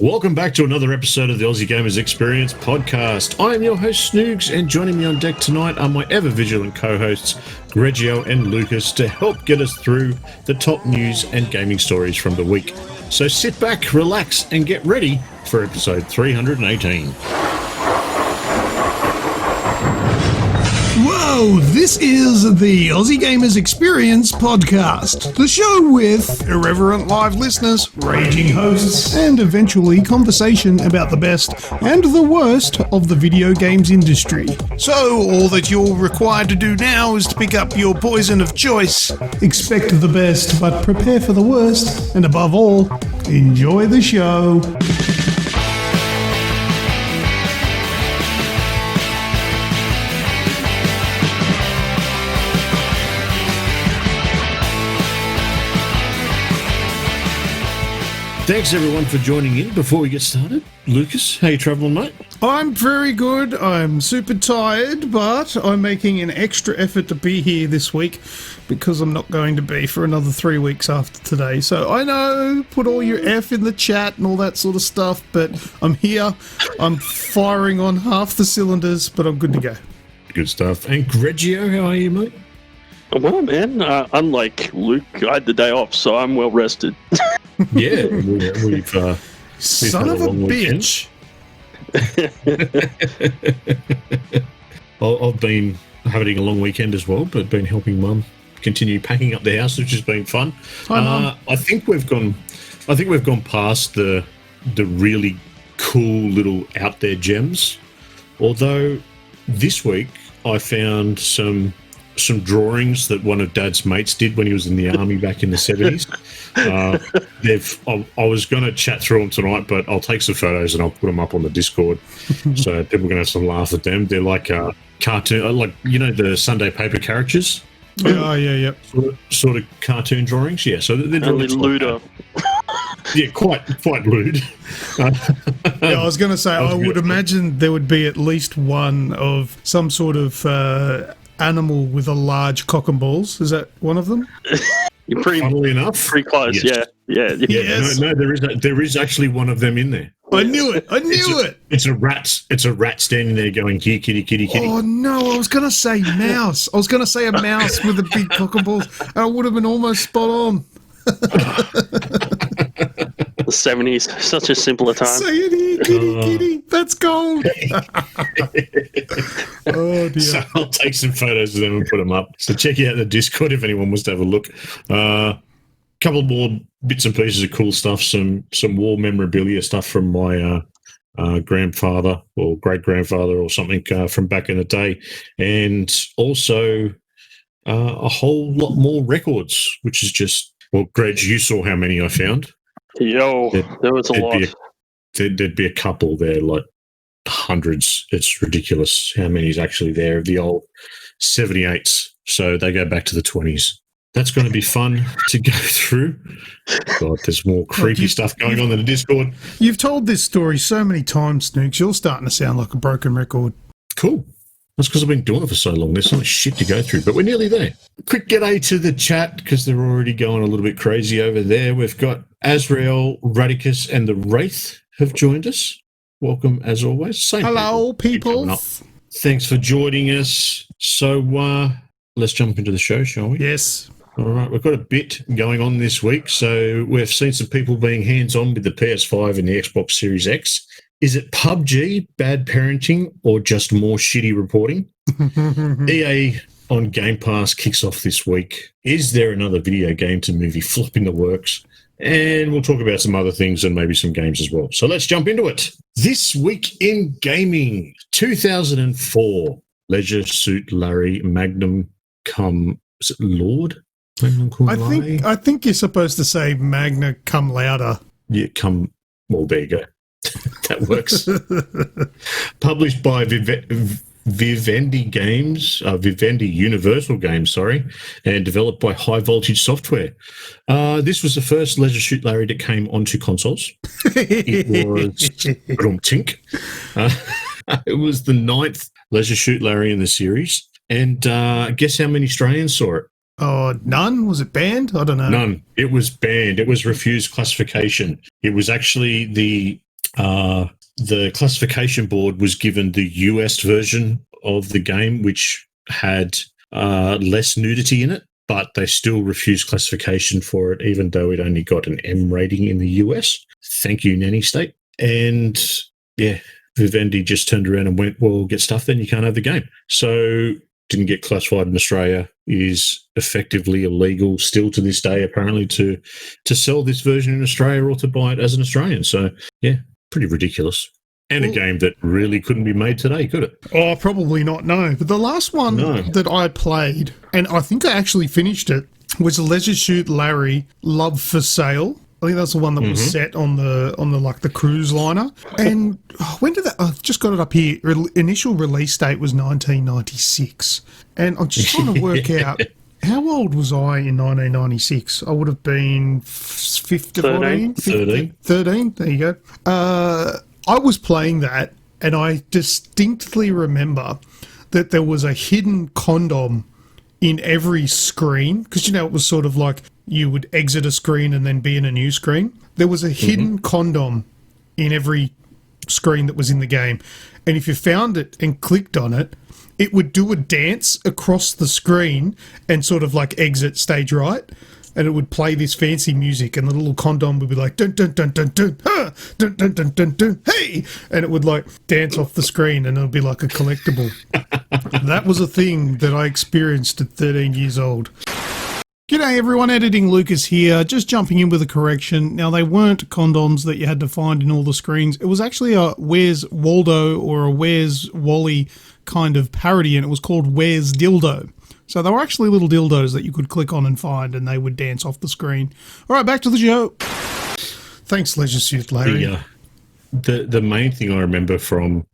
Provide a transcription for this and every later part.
Welcome back to another episode of the Aussie Gamers Experience podcast. I am your host, Snoogs, and joining me on deck tonight are my ever-vigilant co-hosts, Grejio and Lucas, to help get us through the top news and gaming stories from the week. So sit back, relax, and get ready for episode 318. Whoa, this is the Aussie Gamers Experience podcast, the show with irreverent live listeners, raging hosts, and eventually conversation about the best and the worst of the video games industry. So, all that you're required to do now is to pick up your poison of choice. Expect the best, but prepare for the worst, and above all, enjoy the show. Thanks, everyone, for joining in. Before we get started, Lucas, how you travelling, mate? I'm very good. I'm super tired, but I'm making an extra effort to be here this week because I'm not going to be for another 3 weeks after today. So I know, put all your F in the chat and all that sort of stuff, but I'm here. I'm firing on half the cylinders, but I'm good to go. Good stuff. And Grejio, how are you, mate? Well, man, unlike Luke, I had the day off, so I'm well rested. Yeah, we've son of a bitch. I've been having a long weekend as well, but been helping Mum continue packing up the house, which has been fun. Hi, Mum. I think we've gone past the really cool little out there gems. Although this week I found some drawings that one of Dad's mates did when he was in the army back in the 70s. I was going to chat through them tonight, but I'll take some photos and I'll put them up on the Discord, so people are going to have some laugh at them. They're like cartoon, like, you know, the Sunday paper caricatures. Oh yeah. Sort of cartoon drawings. Yeah, so they're Only lewder. Yeah, quite lewd. Yeah, I was going to say, I would imagine there would be at least one of some sort of animal with a large cock and balls. Is that one of them? You're pretty, funnily enough, pretty close. Yes. Yeah. Yes. No, there is actually one of them in there. I knew it. It's a rat standing there going, here, kitty, kitty, kitty. Oh no, I was going to say mouse. I was going to say a mouse with a big cock and balls, and I would have been almost spot on. The 70s, such a simpler time. Say it here, kitty, kitty. That's gold. Oh dear. So I'll take some photos of them and put them up. So check out the Discord if anyone wants to have a look. Couple more bits and pieces of cool stuff. Some war memorabilia stuff from my grandfather or great grandfather or something from back in the day, and also a whole lot more records, which is just, well, Greg, you saw how many I found. Yo, there was a lot. There'd be a couple there, like hundreds. It's ridiculous how many is actually there of the old 78s. So they go back to the 20s. That's going to be fun to go through. God, there's more creepy stuff going on in the Discord. You've told this story so many times, Snooks. You're starting to sound like a broken record. Cool. That's because I've been doing it for so long. There's so much shit to go through, but we're nearly there. Quick g'day to the chat, because they're already going a little bit crazy over there. We've got Azrael, Radicus, and the Wraith have joined us. Welcome, as always. Same Hello, people. Thanks for joining us. So let's jump into the show, shall we? Yes. All right, we've got a bit going on this week. So we've seen some people being hands-on with the PS5 and the Xbox Series X. Is it PUBG, bad parenting, or just more shitty reporting? EA on Game Pass kicks off this week. Is there another video game to movie flop in the works? And we'll talk about some other things and maybe some games as well. So let's jump into it. This week in gaming, 2004, Leisure Suit Larry, Magnum Cum, is it Lord? Magnum Cum Laude? I think you're supposed to say Magna Cum Laude. Yeah, well, there you go. That works. Published by Vivendi Games, Vivendi Universal Games, and developed by High Voltage Software. This was the first Leisure Suit Larry that came onto consoles. It was the 9th Leisure Suit Larry in the series. And guess how many Australians saw it? Oh, none? Was it banned? I don't know. None. It was banned. It was refused classification. It was actually the The classification board was given the US version of the game, which had less nudity in it, but they still refused classification for it, even though it only got an M rating in the US. Thank you, Nanny State. And yeah, Vivendi just turned around and went, well, get stuff, then you can't have the game. So didn't get classified in Australia, is effectively illegal still to this day, apparently, to sell this version in Australia or to buy it as an Australian. So, yeah, pretty ridiculous. And a game that really couldn't be made today, could it? Oh, probably not, no. But the last one that I played, and I think I actually finished it, was Leisure Suit Larry Love for Sale. I think that's the one that was set on the like the cruise liner. And when did that? I've just got it up here. Initial release date was 1996, and I'm just trying to work out how old was I in 1996. I would have been 13. There you go. I was playing that, and I distinctly remember that there was a hidden condom in every screen, because, you know, it was sort of like you would exit a screen and then be in a new screen. There was a hidden condom in every screen that was in the game. And if you found it and clicked on it, it would do a dance across the screen and sort of like exit stage right. And it would play this fancy music, and the little condom would be like, dun, dun, dun, dun, dun, ha, dun, dun, dun, dun, dun, hey! And it would like dance off the screen, and it would be like a collectible. That was a thing that I experienced at 13 years old. G'day everyone, Editing Lucas here, just jumping in with a correction. Now, they weren't condoms that you had to find in all the screens. It was actually a Where's Waldo or a Where's Wally kind of parody, and it was called Where's Dildo. So they were actually little dildos that you could click on and find, and they would dance off the screen. All right, back to the show. Thanks, Leisure Suit Larry. The main thing I remember from,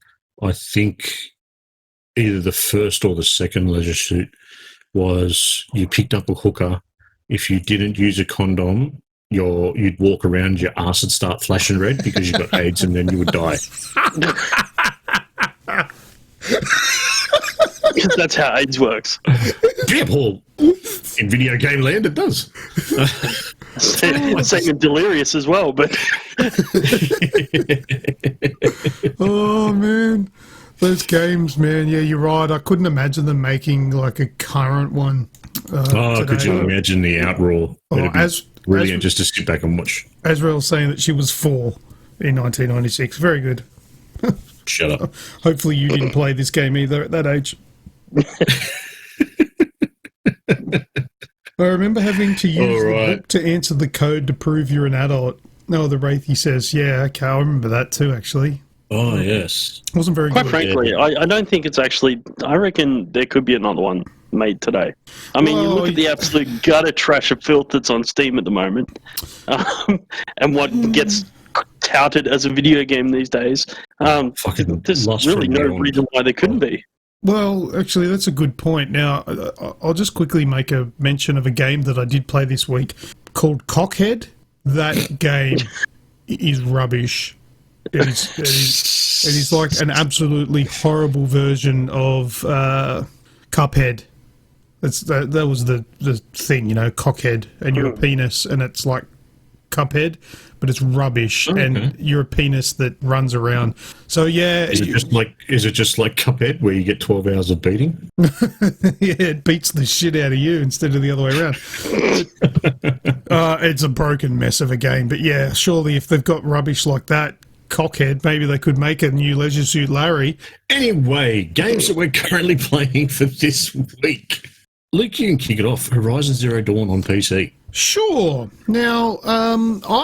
I think, either the first or the second Leisure Suit was you picked up a hooker. If you didn't use a condom, you'd walk around, your ass would start flashing red because you got AIDS, and then you would die. That's how AIDS works. Yeah, Paul. In video game land, it does. Same Delirious as well, but... Oh, man. Those games, man. Yeah, you're right. I couldn't imagine them making, like, a current one today. Could you imagine the outroar? Brilliant just to sit back and watch. Azrael's saying that she was 4 in 1996. Very good. Shut up. Hopefully you didn't play this game either at that age. I remember having to use the book to answer the code to prove you're an adult. No, the Wraithy says, yeah, okay, I remember that too, actually. Oh, yes. It wasn't very Quite good. frankly, I don't think it's actually... I reckon there could be another one made today. I mean, you look at the absolute gutter trash of filth that's on Steam at the moment, and what gets touted as a video game these days. There's really no reason why there couldn't be. Well, actually, that's a good point. Now, I'll just quickly make a mention of a game that I did play this week called Cockhead. That game is rubbish. It is like an absolutely horrible version of Cuphead. That was the thing, you know, Cockhead, and you're a penis, and it's like Cuphead, but it's rubbish, and you're a penis that runs around. So yeah, is it just like Cuphead, where you get 12 hours of beating? Yeah, it beats the shit out of you instead of the other way around. It's a broken mess of a game, but yeah, surely if they've got rubbish like that, Cockhead, maybe they could make a new Leisure Suit Larry. Anyway, games that we're currently playing for this week. Luke, you can kick it off. Horizon Zero Dawn on PC. Sure. Now,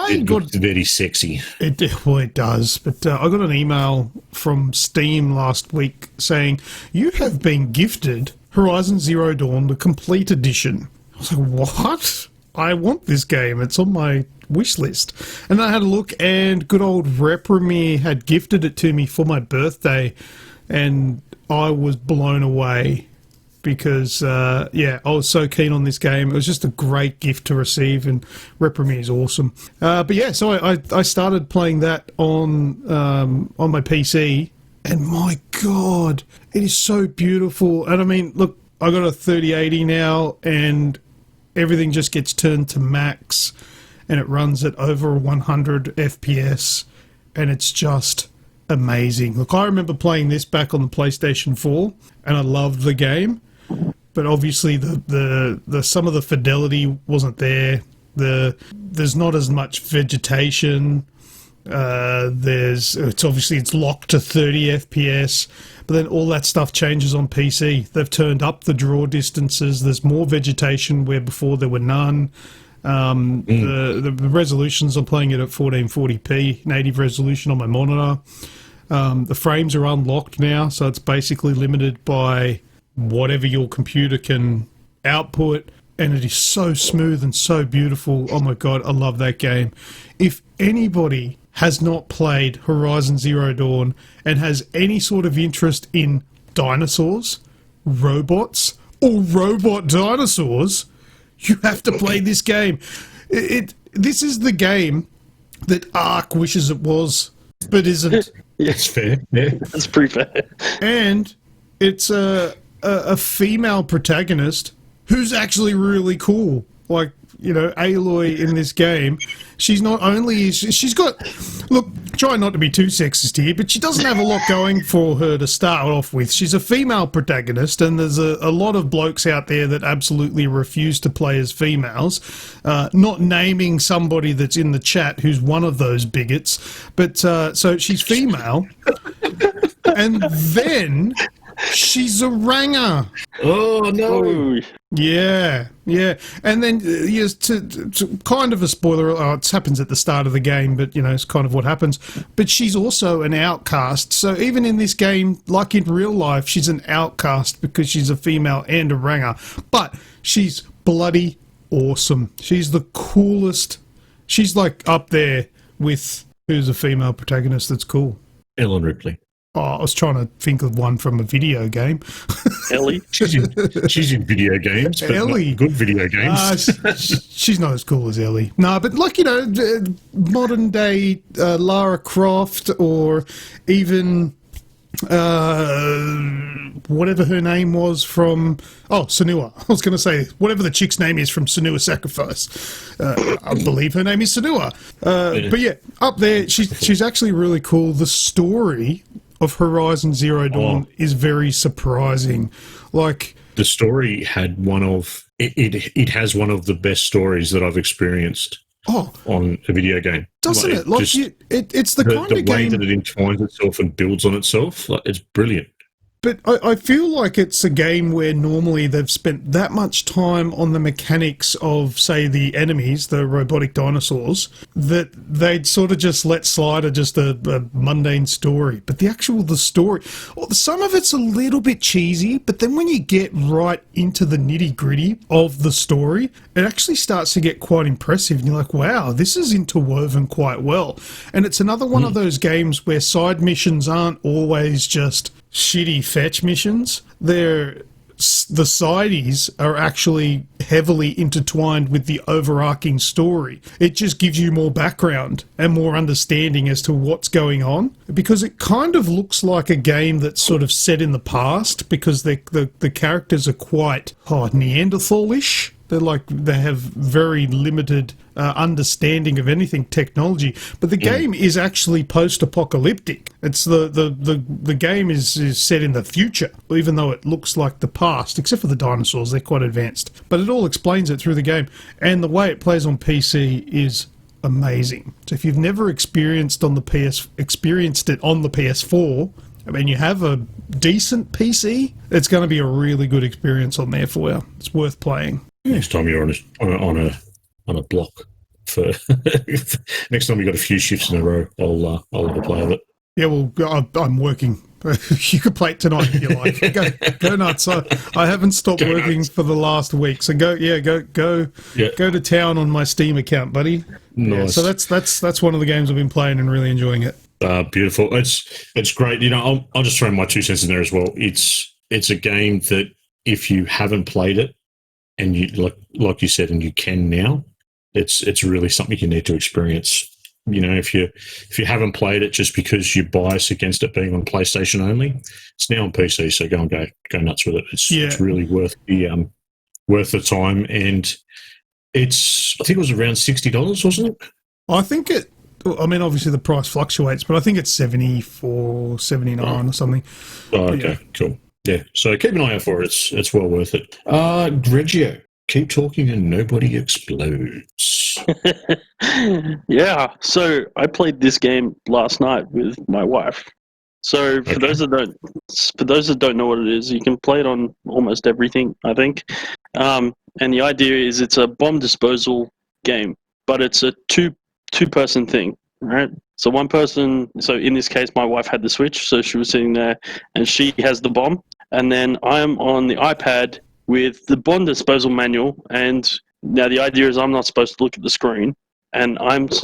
It looks very sexy. It does. But I got an email from Steam last week saying, you have been gifted Horizon Zero Dawn, the complete edition. I was like, what? I want this game. It's on my wish list. And I had a look, and good old Repremier had gifted it to me for my birthday, and I was blown away. Because, I was so keen on this game. It was just a great gift to receive, and Repremier is awesome. So I started playing that on my PC, and my God, it is so beautiful. And I mean, look, I got a 3080 now, and everything just gets turned to max, and it runs at over 100 FPS. and it's just amazing. Look, I remember playing this back on the PlayStation 4, and I loved the game, but obviously the some of the fidelity wasn't there. There's not as much vegetation. It's locked to 30 FPS, but then all that stuff changes on PC. They've turned up the draw distances. There's more vegetation where before there were none. The resolutions, I'm playing it at 1440p native resolution on my monitor. The frames are unlocked now, so it's basically limited by whatever your computer can output, and it is so smooth and so beautiful. Oh my god, I love that game. If anybody has not played Horizon Zero Dawn and has any sort of interest in dinosaurs, robots, or robot dinosaurs, you have to play this game. This is the game that Ark wishes it was, but isn't. That's fair. Yeah, that's pretty fair. And it's a female protagonist who's actually really cool. Like, you know, Aloy in this game, she's not only... She's got... Look, try not to be too sexist here, but she doesn't have a lot going for her to start off with. She's a female protagonist, and there's a lot of blokes out there that absolutely refuse to play as females. Not naming somebody that's in the chat who's one of those bigots. But, so she's female. And then... she's a ranger. Oh, no. Ooh. Yeah. And then, yes, to kind of a spoiler, it happens at the start of the game, but, you know, it's kind of what happens. But she's also an outcast. So even in this game, like in real life, she's an outcast because she's a female and a ranger. But she's bloody awesome. She's the coolest. She's, like, up there with who's a female protagonist that's cool. Ellen Ripley. Oh, I was trying to think of one from a video game. Ellie? She's in video games, but Ellie. not good video games. She's not as cool as Ellie. No, but like, you know, modern day Lara Croft, or even whatever her name was from... Oh, Senua. I was going to say, whatever the chick's name is from Senua Sacrifice. I believe her name is Senua. But yeah, up there, she's actually really cool. The story of Horizon Zero Dawn is very surprising. Like, the story had one of... It has one of the best stories that I've experienced on a video game. Doesn't it? Like, it's the kind of game... The way that it entwines itself and builds on itself, like, it's brilliant. But I feel like it's a game where normally they've spent that much time on the mechanics of, say, the enemies, the robotic dinosaurs, that they'd sort of just let slide just a mundane story. But the story, some of it's a little bit cheesy, but then when you get right into the nitty-gritty of the story, it actually starts to get quite impressive. And you're like, wow, this is interwoven quite well. And it's another one of those games where side missions aren't always just shitty fetch missions. The sideys are actually heavily intertwined with the overarching story. It just gives you more background and more understanding as to what's going on, because it kind of looks like a game that's sort of set in the past, because the characters are quite Neanderthal-ish. They have very limited understanding of anything technology, but the game is actually post-apocalyptic. It's the game is set in the future, even though it looks like the past, except for the dinosaurs. They're quite advanced, but it all explains it through the game, and the way it plays on PC is amazing. So if you've never experienced it on the PS4, I mean, you have a decent PC, it's going to be a really good experience on there for you. It's worth playing. Next time you're on a block for next time you've got a few shifts in a row, I'll have a play of it. Yeah, well, I'm working. You could play it tonight if you like. Go nuts! I haven't stopped working for the last week, so go to town on my Steam account, buddy. Nice. Yeah, so that's one of the games I've been playing and really enjoying it. Beautiful. It's great. You know, I'll just throw my 2 cents in there as well. It's a game that if you haven't played it, and you like you said, and you can now, it's really something you need to experience. You know, if you haven't played it just because you bias against it being on PlayStation only, it's now on PC. So go nuts with it. It's really worth the time, and I think it was around $60, wasn't it? I think I mean, obviously the price fluctuates, but I think it's 74, 79 or something. Oh, okay, Yeah. cool. Yeah, so keep an eye out for it. It's well worth it. Grejio, keep talking and nobody explodes. Yeah, so I played this game last night with my wife. So for those that don't know what it is, you can play it on almost everything, I think. And the idea is it's a bomb disposal game, but it's a two-person thing, right? So one person, so in this case, my wife had the Switch, so she was sitting there, and she has the bomb, and then I'm on the iPad with the bomb disposal manual, and now the idea is I'm not supposed to look at the screen, and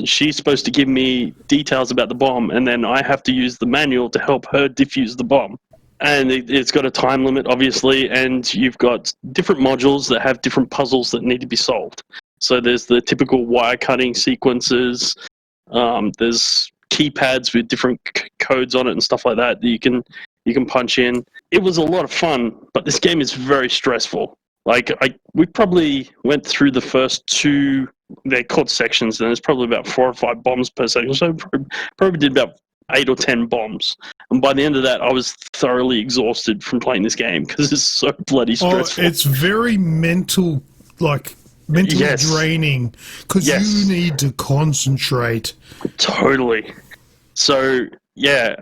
she's supposed to give me details about the bomb, and then I have to use the manual to help her defuse the bomb. And it's got a time limit, obviously, and you've got different modules that have different puzzles that need to be solved. So there's the typical wire cutting sequences. There's keypads with different codes on it and stuff like that you can punch in. It was a lot of fun, but this game is very stressful. Like we probably went through the first two. They're called sections, and there's probably about 4 or 5 bombs per section. So probably did about 8 or 10 bombs. And by the end of that, I was thoroughly exhausted from playing this game because it's so bloody stressful. It's very mentally draining because you need to concentrate. Totally. So, yeah.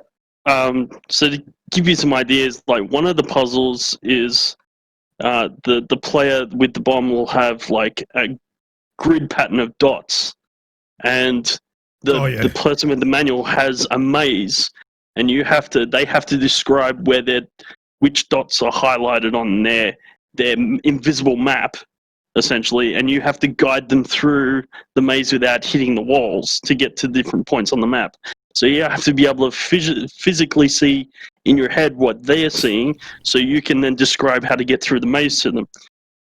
So to give you some ideas, like one of the puzzles is the player with the bomb will have like a grid pattern of dots, and the person with the manual has a maze, and they have to describe which dots are highlighted on their invisible map, essentially, and you have to guide them through the maze without hitting the walls to get to different points on the map. So you have to be able to physically see in your head what they are seeing, so you can then describe how to get through the maze to them.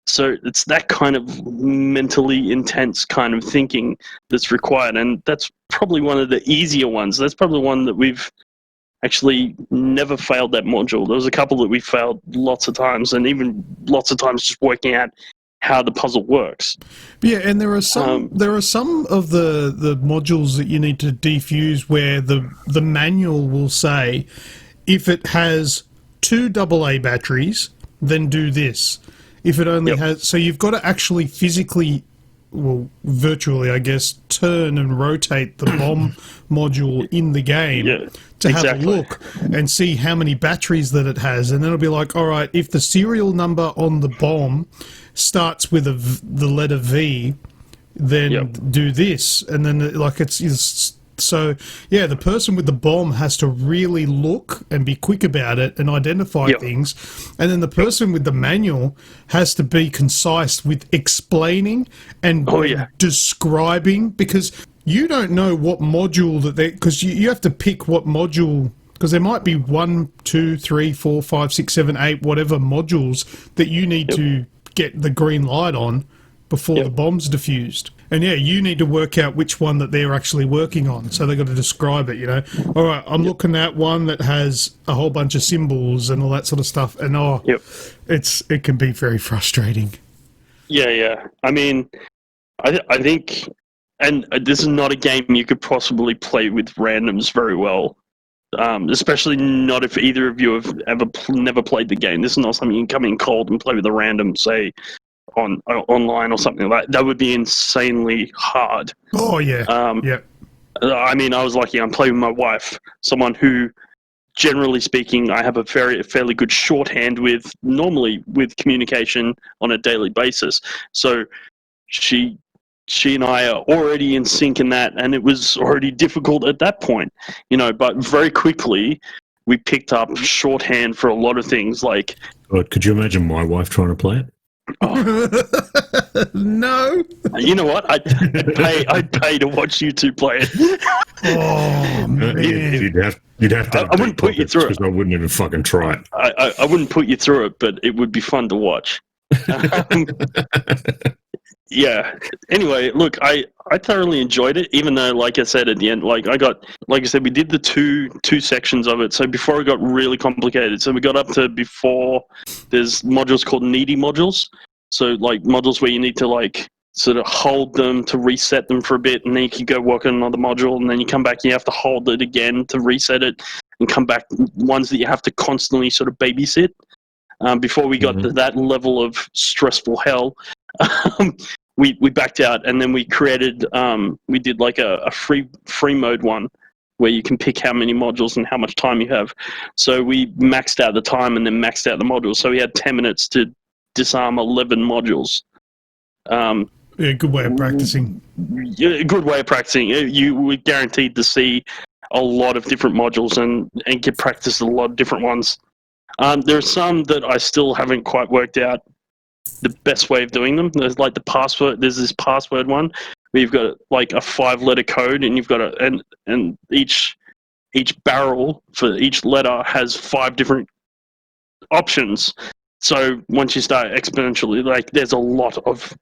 So it's that kind of mentally intense kind of thinking that's required, and that's probably one of the easier ones. That's probably one that we've actually never failed that module. There was a couple that we failed lots of times, and even lots of times just working out how the puzzle works. Yeah, and there are some of the modules that you need to defuse where the manual will say, if it has 2 AA batteries, then do this. If it only has... So you've got to actually physically, well, virtually, I guess, turn and rotate the bomb module in the game to have a look and see how many batteries that it has. And then it'll be like, all right, if the serial number on the bomb starts with the letter V, then do this. And then, like, it's so, yeah, the person with the bomb has to really look and be quick about it and identify things. And then the person with the manual has to be concise with explaining and describing, because you don't know what module that because you have to pick what module, because there might be 1, 2, 3, 4, 5, 6, 7, 8, whatever modules that you need to get the green light on before the bomb's diffused. And you need to work out which one that they're actually working on. So they've got to describe it, All right, I'm looking at one that has a whole bunch of symbols and all that sort of stuff. And it can be very frustrating. Yeah. I mean, I think, and this is not a game you could possibly play with randoms very well. Especially not if either of you have never played the game. This is not something you can come in cold and play with a random, say, online or something like that. That would be insanely hard. Oh, yeah. I mean, I was lucky. I'm playing with my wife, someone who, generally speaking, I have a fairly good shorthand with, normally with communication on a daily basis. So she and I are already in sync in that, and it was already difficult at that point, but very quickly we picked up shorthand for a lot of things. Like, could you imagine my wife trying to play it? No. You know what? I'd pay to watch you two play it. Oh, man. You'd have to. I wouldn't put you through it. Because I wouldn't even fucking try it. I wouldn't put you through it, but it would be fun to watch. Yeah. Anyway, look, I thoroughly enjoyed it, even though, like I said at the end, like I said, we did the two sections of it. So before it got really complicated, so we got up to before there's modules called needy modules. So like modules where you need to like sort of hold them to reset them for a bit, and then you can go work on another module, and then you come back and you have to hold it again to reset it, and come back ones that you have to constantly sort of babysit. Before we got to that level of stressful hell, we backed out, and then we created, we did like a free mode one, where you can pick how many modules and how much time you have. So we maxed out the time and then maxed out the modules. So we had 10 minutes to disarm 11 modules. Good way of practicing. Yeah, good way of practicing. You were guaranteed to see a lot of different modules and get practice a lot of different ones. There are some that I still haven't quite worked out the best way of doing them. There's like the password. There's this password one where you've got like a 5-letter code, and you've got and each barrel for each letter has 5 different options. So once you start exponentially, like there's a lot of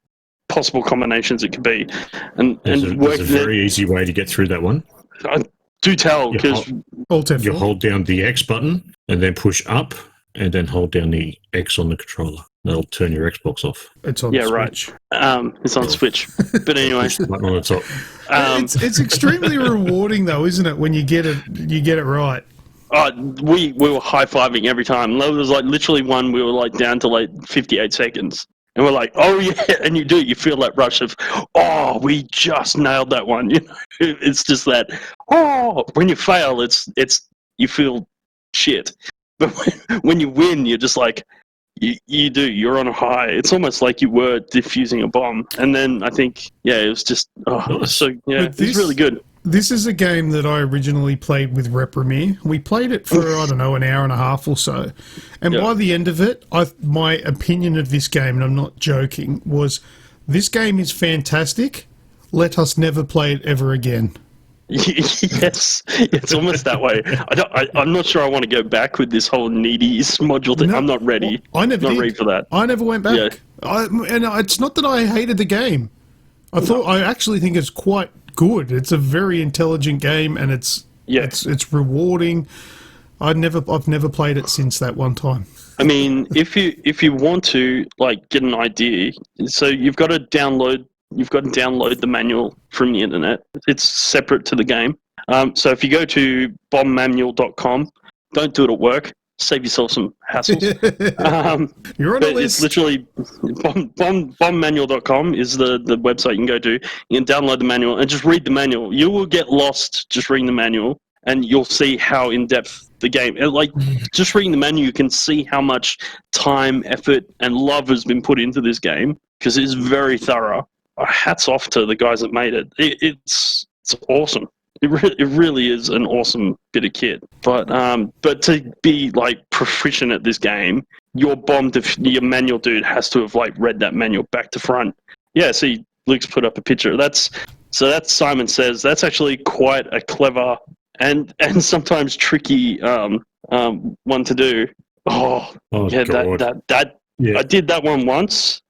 possible combinations it could be, there's a very easy way to get through that one. Do tell, because you hold down the X button and then push up, and then hold down the X on the controller. That'll turn your Xbox off. It's on Switch. Right. It's on Switch. But anyway, push the button on the top. It's extremely rewarding, though, isn't it? When you get it right. We were high-fiving every time. There was like literally one we were like down to like 58 seconds. And we're like, oh yeah, and you feel that rush of, oh, we just nailed that one. You know, it's just that, oh, when you fail, it's you feel shit. But when you win, you're just like, you're on a high. It's almost like you were defusing a bomb. And then I think, it was just, it's really good. This is a game that I originally played with Reprimere. We played it for, I don't know, an hour and a half or so. And by the end of it, my opinion of this game, and I'm not joking, was this game is fantastic. Let us never play it ever again. Yes, it's almost that way. I'm not sure I want to go back with this whole needies module thing. No, I'm not ready. I never did. Ready for that. I never went back. Yeah. And it's not that I hated the game. I actually think it's quite good. It's a very intelligent game, and it's rewarding. I've never played it since that one time. I mean, if you want to like get an idea, so you've got to download the manual from the internet. It's separate to the game. So if you go to bombmanual.com, don't do it at work. Save yourself some hassles. You're on a list. It's literally bombmanual.com is the website you can go to. You can download the manual and just read the manual. You will get lost just reading the manual, and you'll see how in-depth the game. Like, just reading the manual, you can see how much time, effort, and love has been put into this game, because it's very thorough. Hats off to the guys that made it. It's awesome. It really is an awesome bit of kit. But to be like proficient at this game, your manual dude has to have like read that manual back to front. Yeah, see, Luke's put up a picture. That's Simon Says. That's actually quite a clever and sometimes tricky one to do. Oh yeah, God. I did that one once.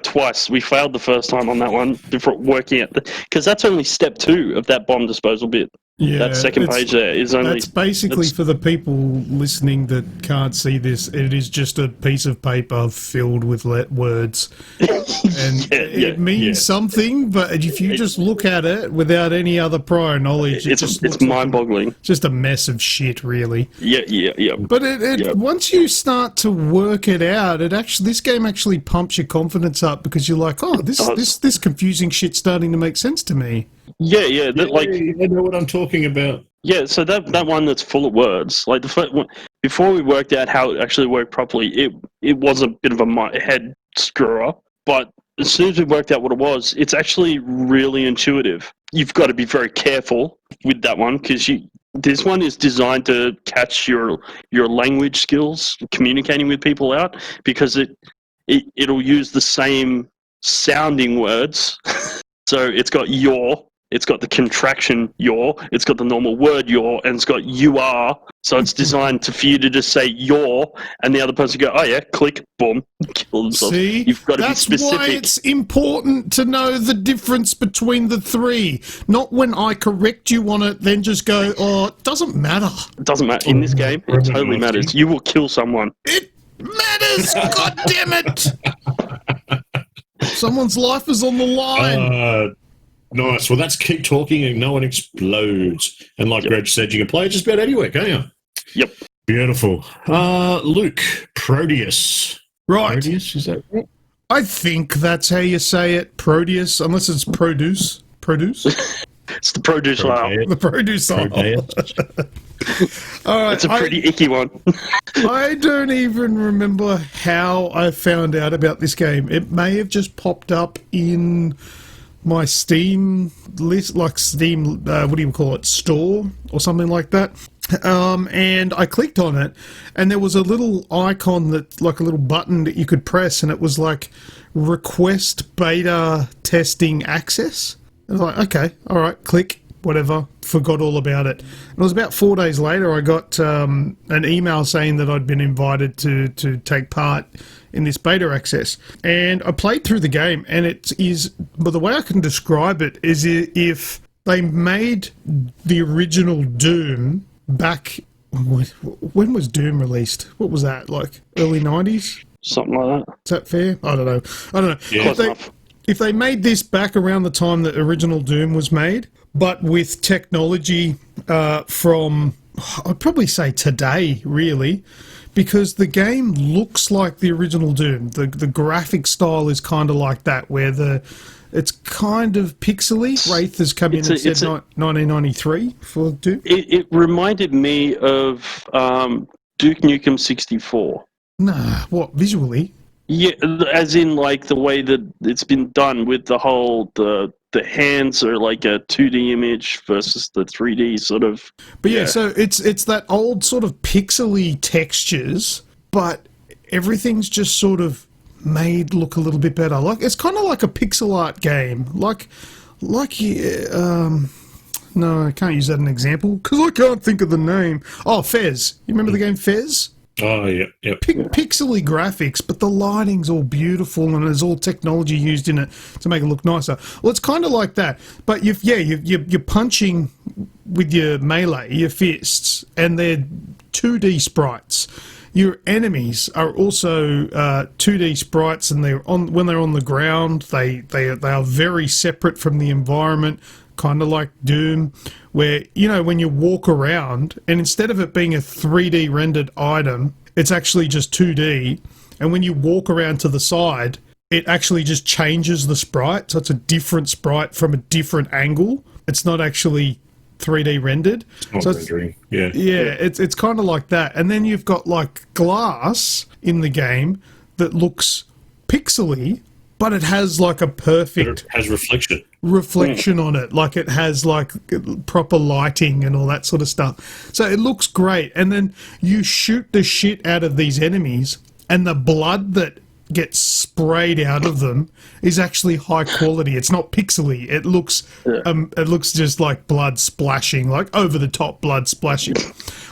Twice. We failed the first time on that one before working at because that's only step 2 of that bomb disposal bit. Yeah, that second page there is only. That's basically for the people listening that can't see this. It is just a piece of paper filled with words, and it means something. But if you just look at it without any other prior knowledge, it's mind-boggling. Just a mess of shit, really. Yeah. But once you start to work it out, this game actually pumps your confidence up, because you're like, oh, this confusing shit's starting to make sense to me. Yeah. You know what I'm talking about. Yeah, so that one that's full of words, like the first one, before we worked out how it actually worked properly, it was a bit of a head screwer. But as soon as we worked out what it was, it's actually really intuitive. You've got to be very careful with that one, because this one is designed to catch your language skills, communicating with people out, because it'll use the same sounding words. So it's got it's got the contraction your, it's got the normal word your, and it's got you are. So it's designed for you to just say your, and the other person go, oh yeah, click, boom, kill themselves. See, you've got to be specific. That's why it's important to know the difference between the 3. Not when I correct you on it, then just go, oh, it doesn't matter. It doesn't matter. In this game, it totally matters. You will kill someone. It matters, God damn it! Someone's life is on the line. Nice. Well, that's keep talking and no one explodes. And like Greg said, you can play it just about anywhere, can't you? Yep. Beautiful. Luke, Proteus. Right. Proteus, is that right? I think that's how you say it, Proteus, unless it's produce. Produce? It's the produce aisle. The produce aisle. All right, It's a pretty icky one. I don't even remember how I found out about this game. It may have just popped up in my Steam list, like Steam, what do you call it, store or something like that. And I clicked on it, and there was a little icon that, like a little button that you could press, and it was like request beta testing access. I was like, okay, all right, click, whatever, forgot all about it. And it was about 4 days later, I got an email saying that I'd been invited to take part in this beta access. And I played through the game, and but the way I can describe it is if they made the original Doom back, when was Doom released? What was that, like early 90s? Something like that. Is that fair? I don't know. Yeah. If they made this back around the time that original Doom was made, but with technology from, I'd probably say today, really, because the game looks like the original Doom. The graphic style is kind of like that, where it's kind of pixely. Wraith has come in and said 1993 for Doom. It reminded me of Duke Nukem 64. Nah, what, visually? Yeah, as in like the way that it's been done with the whole the hands are like a 2D image versus the 3D sort of. But yeah, so it's that old sort of pixely textures, but everything's just sort of made look a little bit better. Like it's kind of like a pixel art game. No, I can't use that as an example because I can't think of the name. Oh, Fez. You remember the game Fez? Oh, yeah. Yep. Pixely graphics, but the lighting's all beautiful and there's all technology used in it to make it look nicer. Well, it's kind of like that, but you're punching with your melee, your fists, and they're 2D sprites. Your enemies are also 2D sprites, and when they're on the ground, they are very separate from the environment. Kind of like Doom, where, when you walk around, and instead of it being a 3D rendered item, it's actually just 2D, and when you walk around to the side, it actually just changes the sprite, so it's a different sprite from a different angle. It's not actually 3D rendered. It's not rendering, yeah. Yeah, it's kind of like that. And then you've got, like, glass in the game that looks pixely, but it has like a perfect... It has reflection on it. Like it has like proper lighting and all that sort of stuff. So it looks great. And then you shoot the shit out of these enemies, and the blood that gets sprayed out of them is actually high quality. It's not pixely. It looks just like blood splashing, like over the top blood splashing.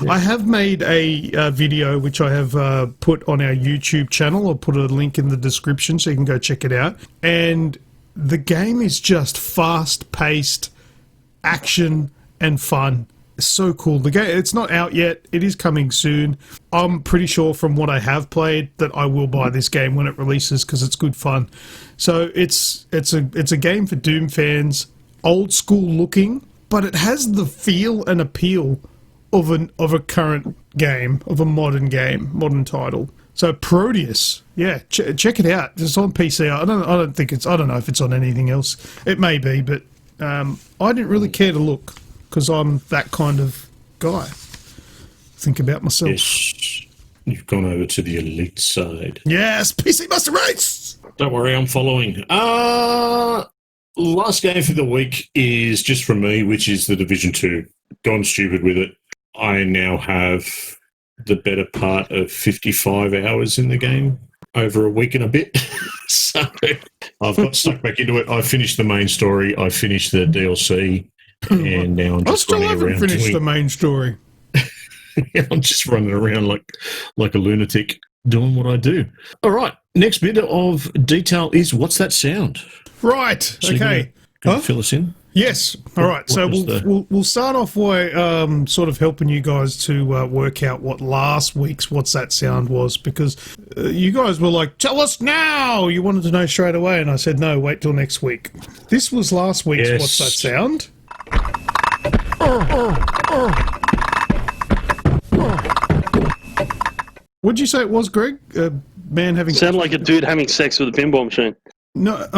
Yeah. I have made a video which I have put on our YouTube channel. I'll put a link in the description so you can go check it out. And the game is just fast-paced action and fun. It's so cool. The game, it's not out yet. It is coming soon. I'm pretty sure from what I have played that I will buy this game when it releases because it's good fun. So it's a game for Doom fans. Old school looking, but it has the feel and appeal of a current game, of a modern game, modern title. So Proteus, yeah, check it out. It's on PC. I don't know if it's on anything else. It may be, but I didn't really care to look because I'm that kind of guy. Think about myself. Yes, you've gone over to the elite side. Yes, PC Master Race. Don't worry, I'm following. Last game for the week is just from me, which is the Division 2. Gone stupid with it. I now have the better part of 55 hours in the game over a week and a bit. So I've got stuck back into it. I finished the main story. I finished the DLC. And now I'm just running around. I still haven't finished the main story. I'm just running around like a lunatic doing what I do. All right. Next bit of detail is what's that sound? Right. So okay. Can you fill us in? Yes. All right. So we'll start off by sort of helping you guys to work out what last week's What's That Sound was, because you guys were like, tell us now! You wanted to know straight away, and I said, no, wait till next week. This was last week's What's That Sound. What'd you say it was, Greg? A man having... Sound like a dude having sex with a pinball machine. No,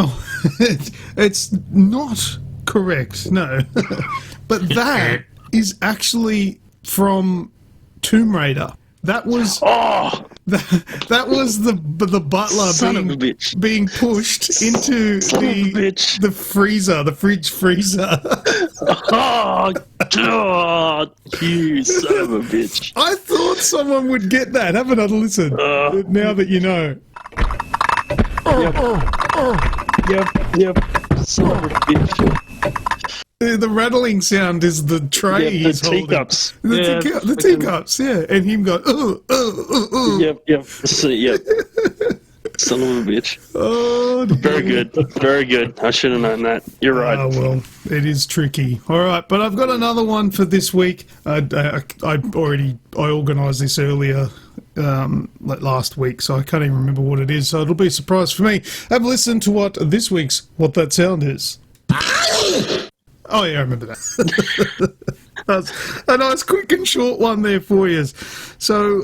it's not correct, no. But that is actually from Tomb Raider. That was that was the butler being pushed into the freezer, the fridge freezer. Oh God, you son of a bitch! I thought someone would get that. Have another listen. Now that you know. Yep. Son of a bitch. The rattling sound is the tray he's holding. Teacups. The teacups, yeah. And him going, Yep. Son of a bitch. Oh, Very good. I should have known that. You're right. Oh, well, it is tricky. All right, but I've got another one for this week. I organised this earlier like last week, so I can't even remember what it is, so it'll be a surprise for me. Have a listen to what this week's What That Sound is. Oh, yeah, I remember that. That's a nice, quick and short one there for you. So,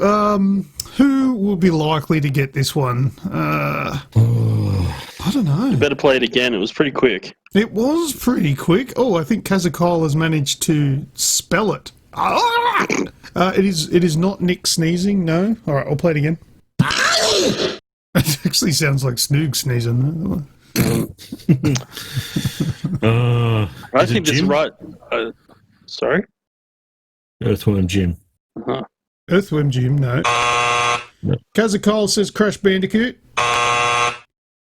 who will be likely to get this one? I don't know. You better play it again. It was pretty quick. It was pretty quick. Oh, I think Kazakal has managed to spell it. It is not Nick sneezing, no. All right, I'll play it again. It actually sounds like Snoogs sneezing. I think it's right. Sorry? Earthworm Jim. Uh-huh. Earthworm Jim, no. Kazakal says Crash Bandicoot.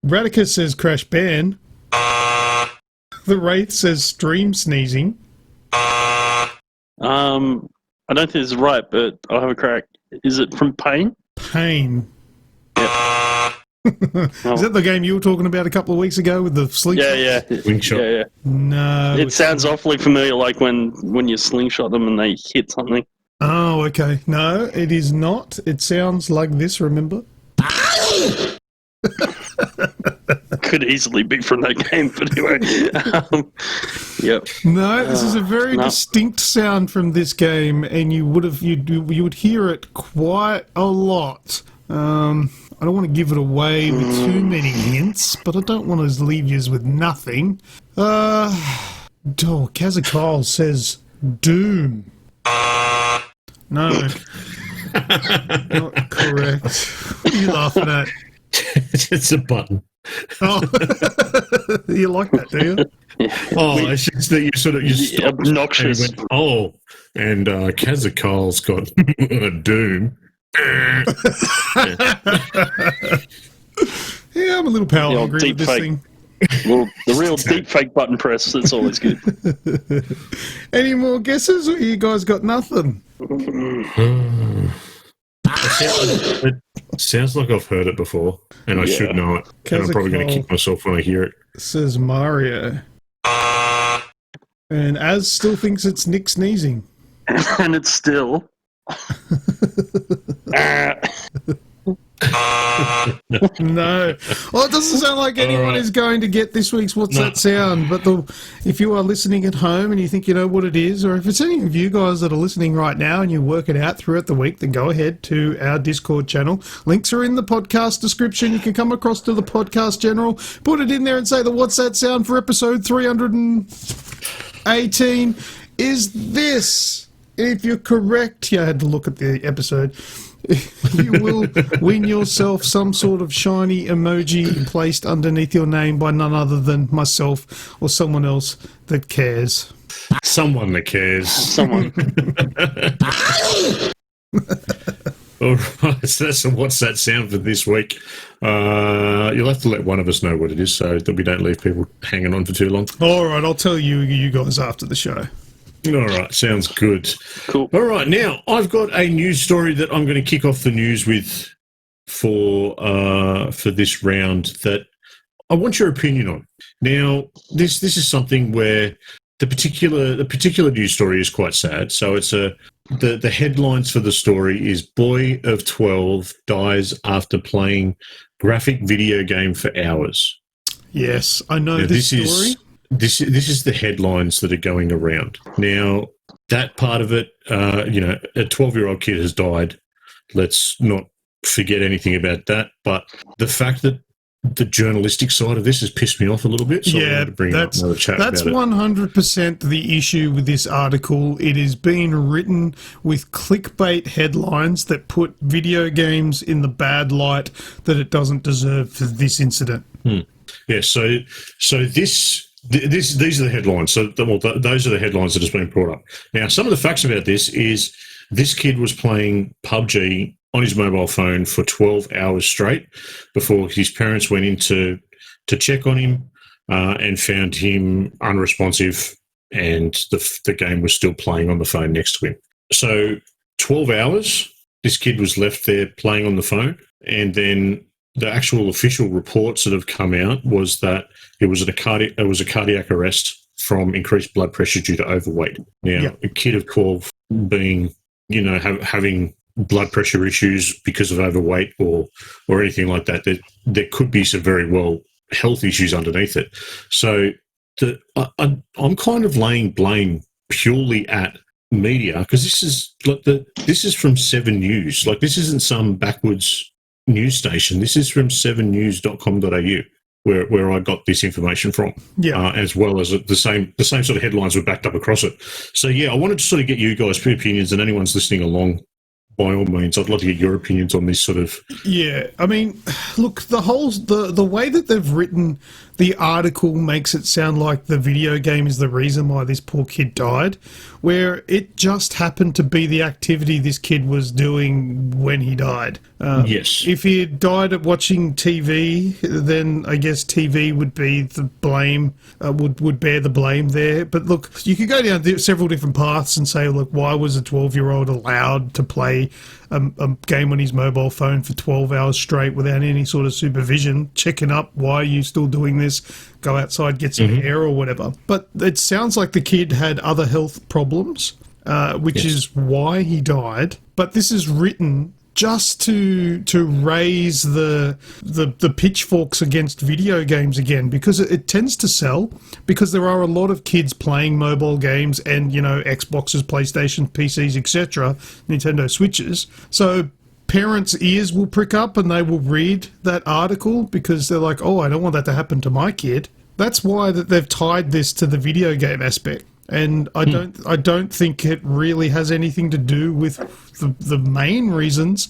Radicus says Crash Ban. The Wraith says Stream Sneezing. I don't think it's right, but I'll have a crack. Is it from Pain? Pain. Yep. Is that the game you were talking about a couple of weeks ago with the slingshot? Yeah. Wingshot. Yeah. No. It sounds awfully familiar, like when you slingshot them and they hit something. Oh, okay. No, it is not. It sounds like this, remember? Could easily be from that game, but anyway. Yep. No, this is a very distinct sound from this game, and you would hear it quite a lot. I don't want to give it away with too many hints, but I don't want to leave you with nothing. Kazakal says Doom. No. Not correct. What are you laughing at? It's a button. Oh, you like that, do you? Oh, it's just that you sort of obnoxious. And went, and Kazakal's got Doom. Yeah, I'm a little power hungry with this thing. Well, the real deep fake button press, that's always good. Any more guesses, or you guys got nothing? It sounds like I've heard it before, and I should know it. And I'm probably going to kick myself when I hear it. Says Mario. And Az still thinks it's Nick sneezing. And it's still... No. Well, it doesn't sound like anyone is going to get this week's What's That Sound, but if you are listening at home and you think you know what it is, or if it's any of you guys that are listening right now and you work it out throughout the week, then go ahead to our Discord channel. Links are in the podcast description. You can come across to the podcast general, put it in there and say the What's That Sound for episode 318 is this. If you're correct, I had to look at the episode, you will win yourself some sort of shiny emoji placed underneath your name by none other than myself or someone else that cares. Someone that cares. Someone. All right, so that's What's That Sound for this week. You'll have to let one of us know what it is so that we don't leave people hanging on for too long. All right, I'll tell you guys after the show. All right, sounds good. Cool. All right, now I've got a news story that I'm going to kick off the news with for this round that I want your opinion on. Now, this is something where the particular news story is quite sad. So it's the headlines for the story is boy of 12 dies after playing graphic video game for hours. Yes, I know this story. This is the headlines that are going around now. That part of it, a 12-year-old kid has died. Let's not forget anything about that. But the fact that the journalistic side of this has pissed me off a little bit. So that's 100% the issue with this article. It is being written with clickbait headlines that put video games in the bad light that it doesn't deserve for this incident. Yeah. So these are the headlines. So those are the headlines that has been brought up. Now, some of the facts about this is this kid was playing PUBG on his mobile phone for 12 hours straight before his parents went in to check on him and found him unresponsive, and the game was still playing on the phone next to him. So 12 hours, this kid was left there playing on the phone, and then the actual official reports that have come out was that it was a cardiac arrest from increased blood pressure due to overweight. Now, a kid of 12 being, having blood pressure issues because of overweight or anything like that, there could be some very well health issues underneath it. So I'm kind of laying blame purely at media, because this is from 7 News. Like, this isn't some backwards news station. This is from 7news.com.au where I got this information from. As well as the same sort of headlines were backed up across it. So I wanted to sort of get you guys' opinions, and anyone's listening along, by all means, I'd love to get your opinions on this sort of... Yeah, I mean, look, the way that they've written the article makes it sound like the video game is the reason why this poor kid died, where it just happened to be the activity this kid was doing when he died. Yes. If he had died at watching TV, then I guess TV would be the blame, would bear the blame there. But look, you could go down several different paths and say, look, why was a 12-year-old allowed to play a game on his mobile phone for 12 hours straight without any sort of supervision, checking up, why are you still doing this, go outside, get some air or whatever. But it sounds like the kid had other health problems, which is why he died. But this is written just to raise the pitchforks against video games again, because it tends to sell, because there are a lot of kids playing mobile games and, Xboxes, PlayStation, PCs, etc., Nintendo Switches. So parents' ears will prick up and they will read that article because they're like, oh, I don't want that to happen to my kid. That's why that they've tied this to the video game aspect. And I don't think it really has anything to do with the main reasons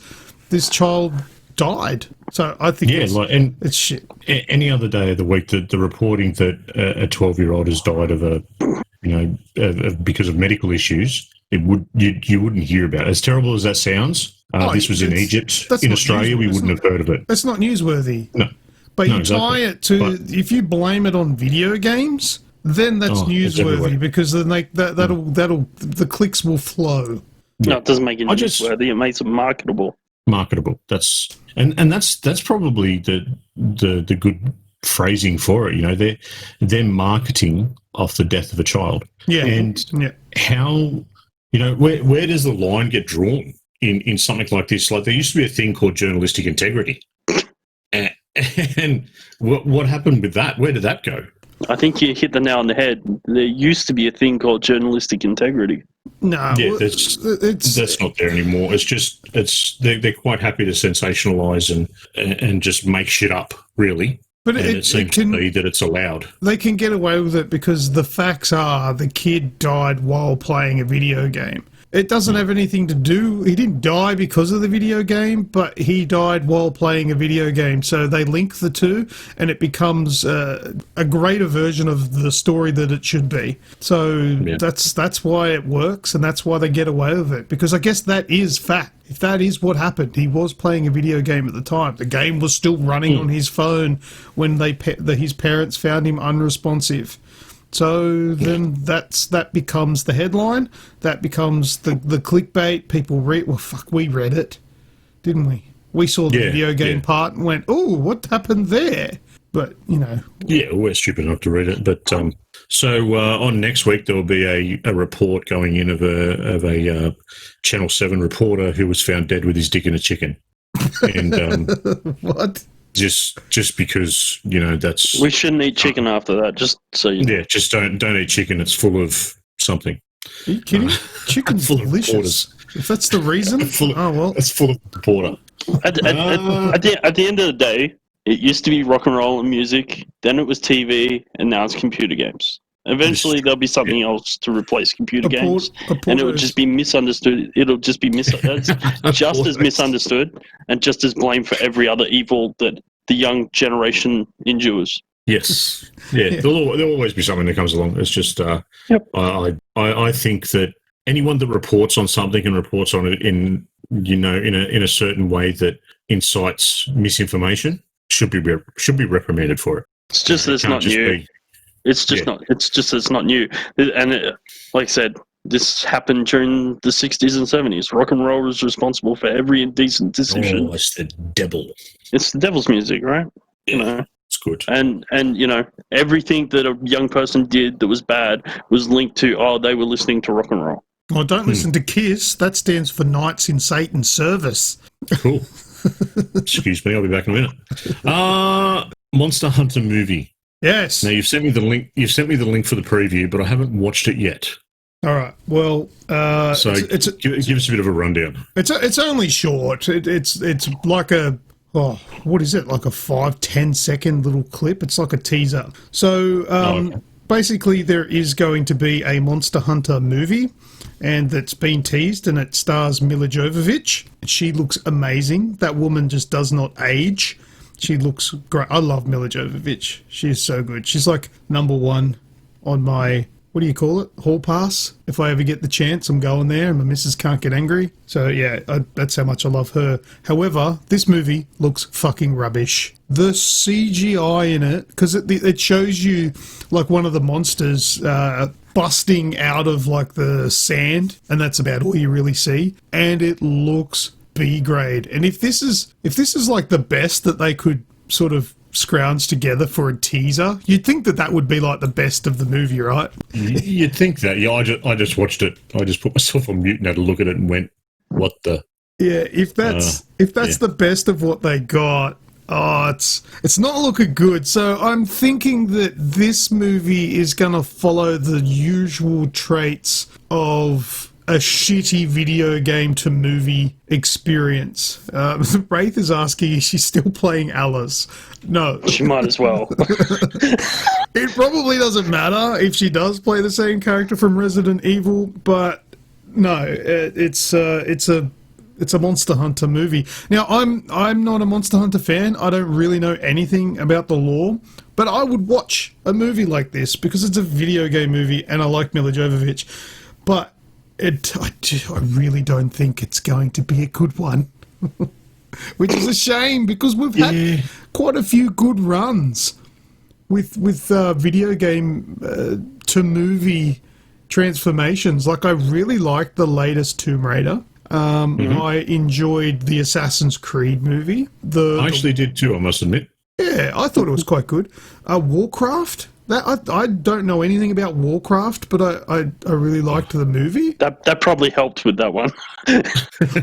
this child died. So I think it's shit. Any other day of the week, the reporting that a 12-year-old has died of because of medical issues, you wouldn't hear about it. As terrible as that sounds, this was in Egypt. In Australia, we wouldn't have heard of it. That's not newsworthy. No. But you tie it to, if you blame it on video games, then that's newsworthy, because then that'll the clicks will flow. No, it doesn't make it newsworthy. It makes it marketable. That's probably the good phrasing for it. They're marketing off the death of a child. Yeah. And how where does the line get drawn in something like this? Like, there used to be a thing called journalistic integrity. And what happened with that? Where did that go? I think you hit the nail on the head. There used to be a thing called journalistic integrity. No, that's not there anymore. They're quite happy to sensationalise and just make shit up, really. But it seems to be that it's allowed. They can get away with it because the facts are the kid died while playing a video game. It doesn't have anything to do... He didn't die because of the video game, but he died while playing a video game. So they link the two, and it becomes a greater version of the story that it should be. So that's why it works, and that's why they get away with it. Because I guess that is fact. If that is what happened, he was playing a video game at the time. The game was still running on his phone when his parents found him unresponsive. So then that becomes the headline. That becomes the clickbait. People read. Well, fuck, we read it, didn't we? We saw the video game part and went, "Oh, what happened there?" But, you know. Yeah, we're stupid enough to read it. But so on next week, there will be a report going in of a Channel 7 reporter who was found dead with his dick in a chicken. And what? Just because, you know, that's... We shouldn't eat chicken after that, just so you know. Yeah, just don't eat chicken. It's full of something. Are you kidding? Chicken's full delicious. If that's the reason, it's full of porter. At the end of the day, it used to be rock and roll and music, then it was TV, and now it's computer games. Eventually, there'll be something else to replace computer games, and it will just be misunderstood. It'll just be just as misunderstood and just as blamed for every other evil that the young generation endures. Yes, yeah. There'll always be something that comes along. It's just, I think that anyone that reports on something and reports on it in a certain way that incites misinformation should be reprimanded for it. It's just that it's not new. It's just not. It's just that it's not new. And like I said, this happened during the 60s and 70s. Rock and roll is responsible for every indecent decision. Oh, it's the devil. It's the devil's music, right? Yeah, you know. It's good. And you know, everything that a young person did that was bad was linked to, they were listening to rock and roll. Oh, don't listen to KISS. That stands for Knights in Satan's Service. Cool. Excuse me, I'll be back in a minute. Monster Hunter movie. Yes. Now you've sent me the link. You've sent me the link for the preview, but I haven't watched it yet. All right. Well, so give us a bit of a rundown. It's only short. It's like a what is it? Like a 5-10 second little clip. It's like a teaser. So basically, there is going to be a Monster Hunter movie, and that's been teased, and it stars Mila Jovovich. She looks amazing. That woman just does not age. She looks great. I love Mila Jovovich. She is so good. She's like number one on my, what do you call it? Hall pass. If I ever get the chance, I'm going there and my missus can't get angry. So yeah, that's how much I love her. However, this movie looks fucking rubbish. The CGI in it, because it shows you like one of the monsters busting out of like the sand, and that's about all you really see. And it looks B grade. And if this is like the best that they could sort of scrounge together for a teaser, you'd think that would be like the best of the movie, right? You'd think that. Yeah, I just watched it. I just put myself on mute and had a look at it and went, "What the?" Yeah, if that's the best of what they got, it's not looking good. So I'm thinking that this movie is going to follow the usual traits of a shitty video game to movie experience. Wraith is asking, is she still playing Alice? No. She might as well. It probably doesn't matter if she does play the same character from Resident Evil, but no, it's a Monster Hunter movie. Now, I'm not a Monster Hunter fan. I don't really know anything about the lore, but I would watch a movie like this because it's a video game movie and I like Mila Jovovich. But I really don't think it's going to be a good one, which is a shame because we've had quite a few good runs with video game to movie transformations. Like I really liked the latest Tomb Raider. I enjoyed the Assassin's Creed movie. I actually did too, I must admit. Yeah, I thought it was quite good. Warcraft. I don't know anything about Warcraft, but I really liked the movie. That probably helped with that one.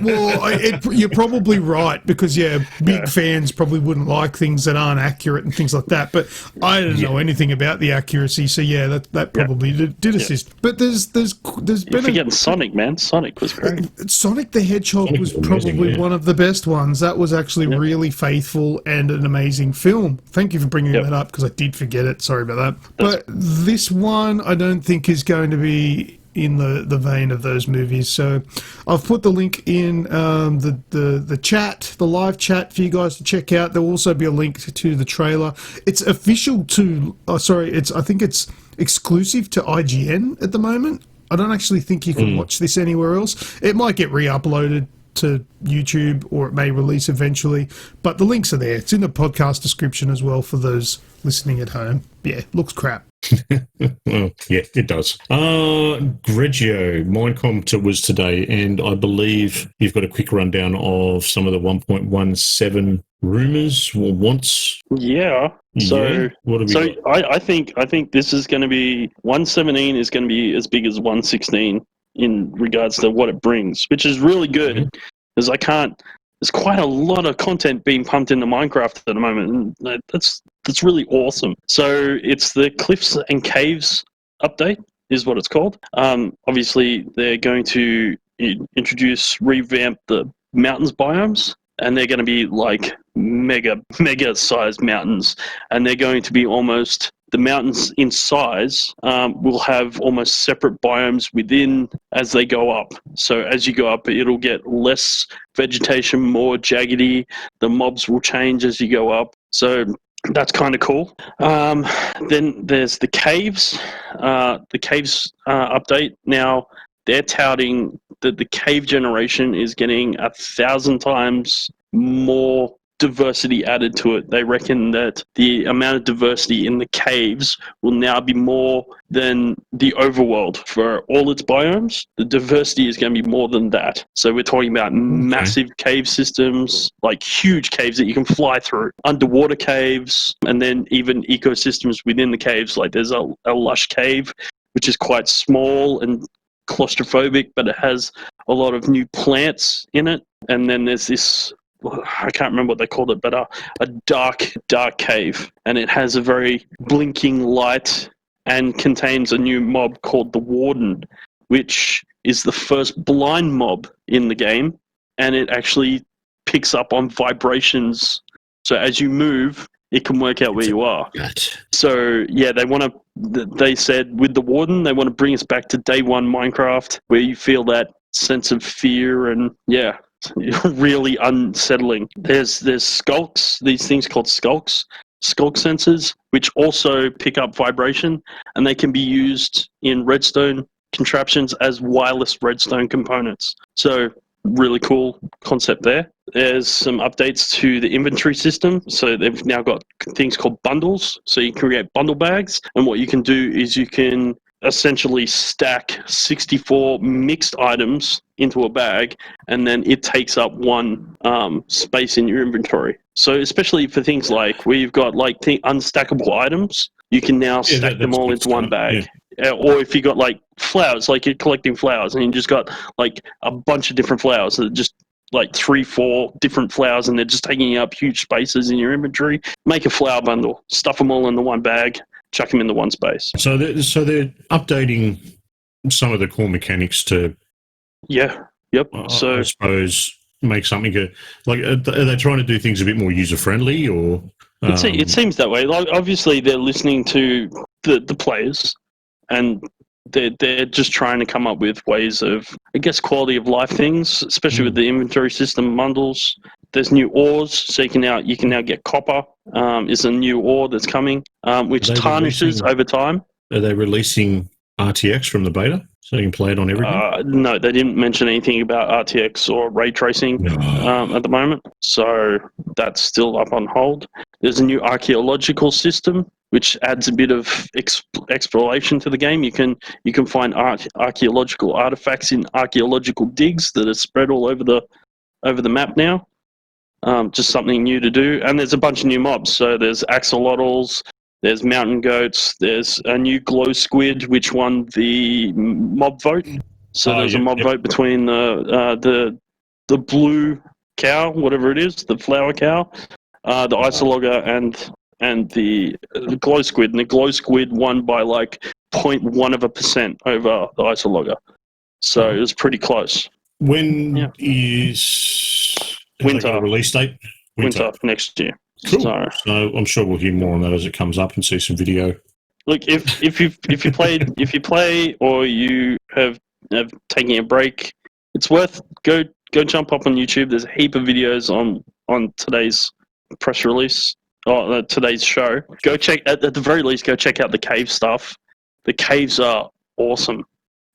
Well, you're probably right because big fans probably wouldn't like things that aren't accurate and things like that. But I didn't know anything about the accuracy, so that probably did assist. But there's been forgetting Sonic, man. Sonic was great. Sonic the Hedgehog was probably one of the best ones. That was actually really faithful and an amazing film. Thank you for bringing that up because I did forget it. Sorry about that. But this one, I don't think is going to be in the vein of those movies. So I've put the link in the chat, the live chat for you guys to check out. There will also be a link to the trailer. It's official to, I think it's exclusive to IGN at the moment. I don't actually think you can watch this anywhere else. It might get re-uploaded to YouTube or it may release eventually, but the links are there. It's in the podcast description as well for those listening at home. Yeah, looks crap. Well, yeah, it does. Grejio, Mindcom was today, and I believe you've got a quick rundown of some of the 1.17 rumors or wants? Yeah. So, what have we got? I think this is going to be 117 is going to be as big as 116 in regards to what it brings, which is really good because there's quite a lot of content being pumped into Minecraft at the moment, and that's really awesome. So it's the Cliffs and Caves update is what it's called. Obviously, they're going to revamp the mountains biomes, and they're going to be like mega sized mountains, and they're going to be almost the mountains in size will have almost separate biomes within as they go up. So as you go up, it'll get less vegetation, more jaggedy. The mobs will change as you go up. So that's kind of cool. Then there's the caves. The caves update. Now they're touting that the cave generation is getting 1,000 times more diversity added to it. They reckon that the amount of diversity in the caves will now be more than the overworld for all its biomes. The diversity is going to be more than that. So we're talking about massive cave systems, like huge caves that you can fly through, underwater caves, and then even ecosystems within the caves. Like there's a lush cave, which is quite small and claustrophobic, but it has a lot of new plants in it. And then there's this, I can't remember what they called it, but a dark cave, and it has a very blinking light and contains a new mob called the Warden, which is the first blind mob in the game, and it actually picks up on vibrations. So as you move, it can work out where you are. So yeah, they said with the Warden, they want to bring us back to day one Minecraft, where you feel that sense of fear and really unsettling. There's skulks, these things called skulk sensors, which also pick up vibration, and they can be used in redstone contraptions as wireless redstone components. So really cool concept there. There's some updates to the inventory system. So they've now got things called bundles. So you can create bundle bags, and what you can do is you can essentially stack 64 mixed items into a bag, and then it takes up one space in your inventory. So especially for things like where you've got like unstackable items, you can now stack them all into one bag. Yeah. Or if you got like flowers, like you're collecting flowers and you just got like a bunch of different flowers that just like 3-4 different flowers, and they're just taking up huge spaces in your inventory. Make a flower bundle, stuff them all in the one bag, chuck them into one space. So they're updating some of the core mechanics to, So I suppose make something like, are they trying to do things a bit more user friendly, or? It seems that way. Like obviously they're listening to the players, and they're just trying to come up with ways of, I guess, quality of life things, especially with the inventory system bundles. There's new ores, so you can now get copper. Is a new ore that's coming, which tarnishes over time. Are they releasing RTX from the beta so you can play it on everything? No, they didn't mention anything about RTX or ray tracing at the moment, so that's still up on hold. There's a new archaeological system which adds a bit of exploration to the game. You can find archaeological artifacts in archaeological digs that are spread all over the map now. Just something new to do. And there's a bunch of new mobs. So there's axolotls, there's mountain goats, there's a new glow squid which won the mob vote. So there's a mob vote between the blue cow, whatever it is, the flower cow, the isologger, and the glow squid. And the glow squid won by like 0.1% over the isologger. So it was pretty close. When is winter release date? Winter next year. Cool. So I'm sure we'll hear more on that as it comes up and see some video. Look, if you play or you have taken a break, it's worth go jump up on YouTube. There's a heap of videos on today's press release or today's show. Go check at the very least. Go check out the cave stuff. The caves are awesome.